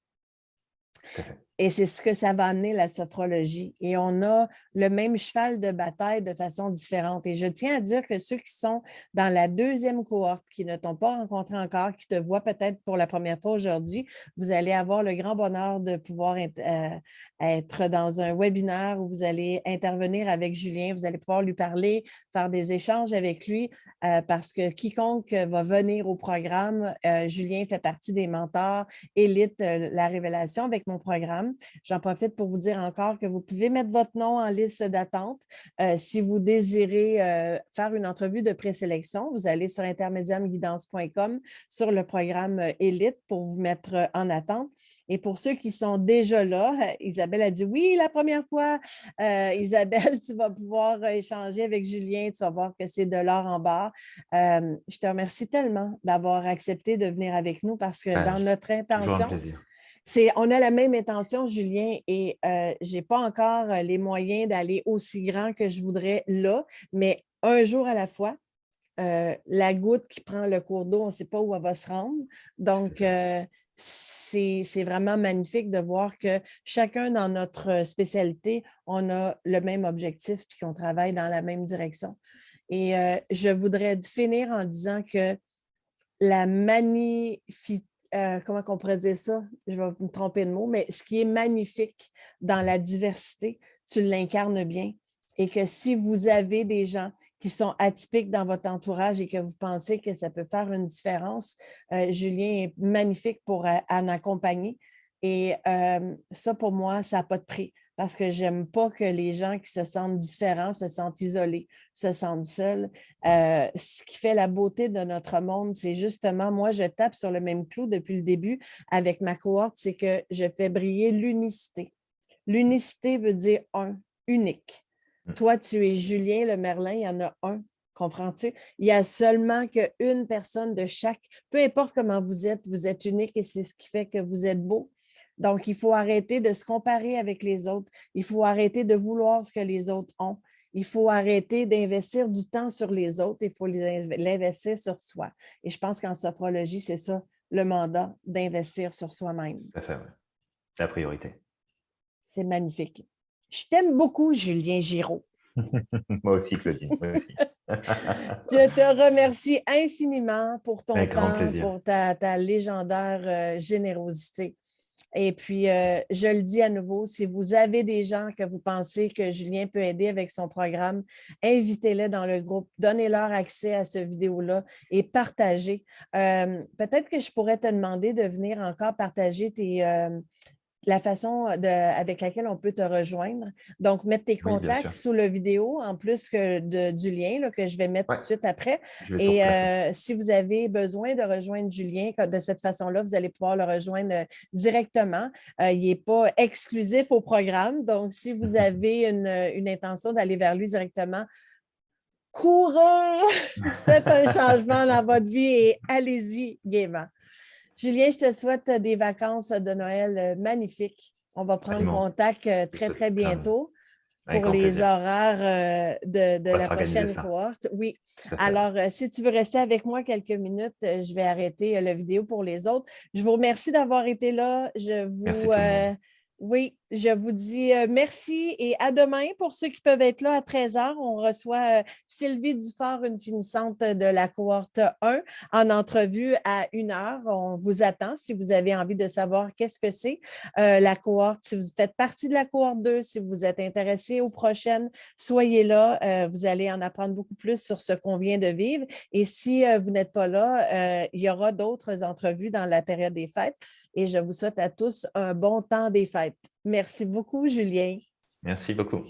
tout à fait. Et c'est ce que ça va amener la sophrologie. Et on a le même cheval de bataille de façon différente. Et je tiens à dire que ceux qui sont dans la deuxième cohorte, qui ne t'ont pas rencontré encore, qui te voient peut-être pour la première fois aujourd'hui, vous allez avoir le grand bonheur de pouvoir être dans un webinaire où vous allez intervenir avec Julien. Vous allez pouvoir lui parler, faire des échanges avec lui, parce que quiconque va venir au programme, Julien fait partie des mentors élite, la révélation avec mon programme. J'en profite pour vous dire encore que vous pouvez mettre votre nom en liste d'attente. Si vous désirez faire une entrevue de présélection, vous allez sur intermediamguidance.com sur le programme Élite pour vous mettre en attente. Et pour ceux qui sont déjà là, Isabelle a dit oui la première fois. Isabelle, tu vas pouvoir échanger avec Julien, tu vas voir que c'est de l'or en barre. Je te remercie tellement d'avoir accepté de venir avec nous parce que Ben, dans notre toujours un intention, plaisir. on a la même intention, Julien, et je n'ai pas encore les moyens d'aller aussi grand que je voudrais là, mais un jour à la fois, la goutte qui prend le cours d'eau, on ne sait pas où elle va se rendre. Donc, c'est vraiment magnifique de voir que chacun dans notre spécialité, on a le même objectif puis qu'on travaille dans la même direction. Et je voudrais finir en disant que la magnifique, comment on pourrait dire ça? Je vais me tromper de mot, mais ce qui est magnifique dans la diversité, tu l'incarnes bien. Et que si vous avez des gens qui sont atypiques dans votre entourage et que vous pensez que ça peut faire une différence, Julien est magnifique pour en accompagner. Et ça, pour moi, ça n'a pas de prix parce que j'aime pas que les gens qui se sentent différents se sentent isolés, se sentent seuls. Ce qui fait la beauté de notre monde, c'est justement, moi, je tape sur le même clou depuis le début avec ma cohorte, c'est que je fais briller l'unicité. L'unicité veut dire un, unique. Mm. Toi, tu es Julien le Merlin, il y en a un. Comprends-tu? Il y a seulement qu'une personne de chaque. Peu importe comment vous êtes unique et c'est ce qui fait que vous êtes beau. Donc, il faut arrêter de se comparer avec les autres. Il faut arrêter de vouloir ce que les autres ont. Il faut arrêter d'investir du temps sur les autres, il faut l'investir sur soi. Et je pense qu'en sophrologie, c'est ça le mandat, d'investir sur soi-même. Tout à fait, ouais. C'est la priorité. C'est magnifique. Je t'aime beaucoup, Julien Giraud. Moi aussi, Claudine, moi aussi. Je te remercie infiniment pour ton Avec grand temps, plaisir. pour ta légendaire générosité. Et puis, je le dis à nouveau, si vous avez des gens que vous pensez que Julien peut aider avec son programme, invitez-les dans le groupe, donnez-leur accès à cette vidéo-là et partagez. Peut-être que je pourrais te demander de venir encore partager la façon avec laquelle on peut te rejoindre. Donc, mettre tes Oui, bien contacts sûr. sous la vidéo, en plus que du lien là, que je vais mettre Ouais, tout de suite après. je vais tout Et replacer. si vous avez besoin de rejoindre Julien de cette façon-là, vous allez pouvoir le rejoindre directement. Il n'est pas exclusif au programme. Donc, si vous avez une intention d'aller vers lui directement, courez! Faites un changement dans votre vie et allez-y gaiement. Julien, je te souhaite des vacances de Noël magnifiques. On va prendre Absolument. contact Je te très, souhaite très plein de... bientôt Avec pour grand les plaisir. horaires de On va la s'organiser prochaine ça. cohorte. Oui. Tout à fait. Alors, si tu veux rester avec moi quelques minutes, je vais arrêter la vidéo pour les autres. Je vous remercie d'avoir été là. Merci tout le monde. Oui, je vous dis merci et à demain pour ceux qui peuvent être là à 13h. On reçoit Sylvie Dufort, une finissante de la cohorte 1, en entrevue à 1h. On vous attend si vous avez envie de savoir qu'est-ce que c'est la cohorte. Si vous faites partie de la cohorte 2, si vous êtes intéressé aux prochaines, soyez là. Vous allez en apprendre beaucoup plus sur ce qu'on vient de vivre. Et si vous n'êtes pas là, il y aura d'autres entrevues dans la période des fêtes. Et je vous souhaite à tous un bon temps des fêtes. Merci beaucoup, Julien. Merci beaucoup.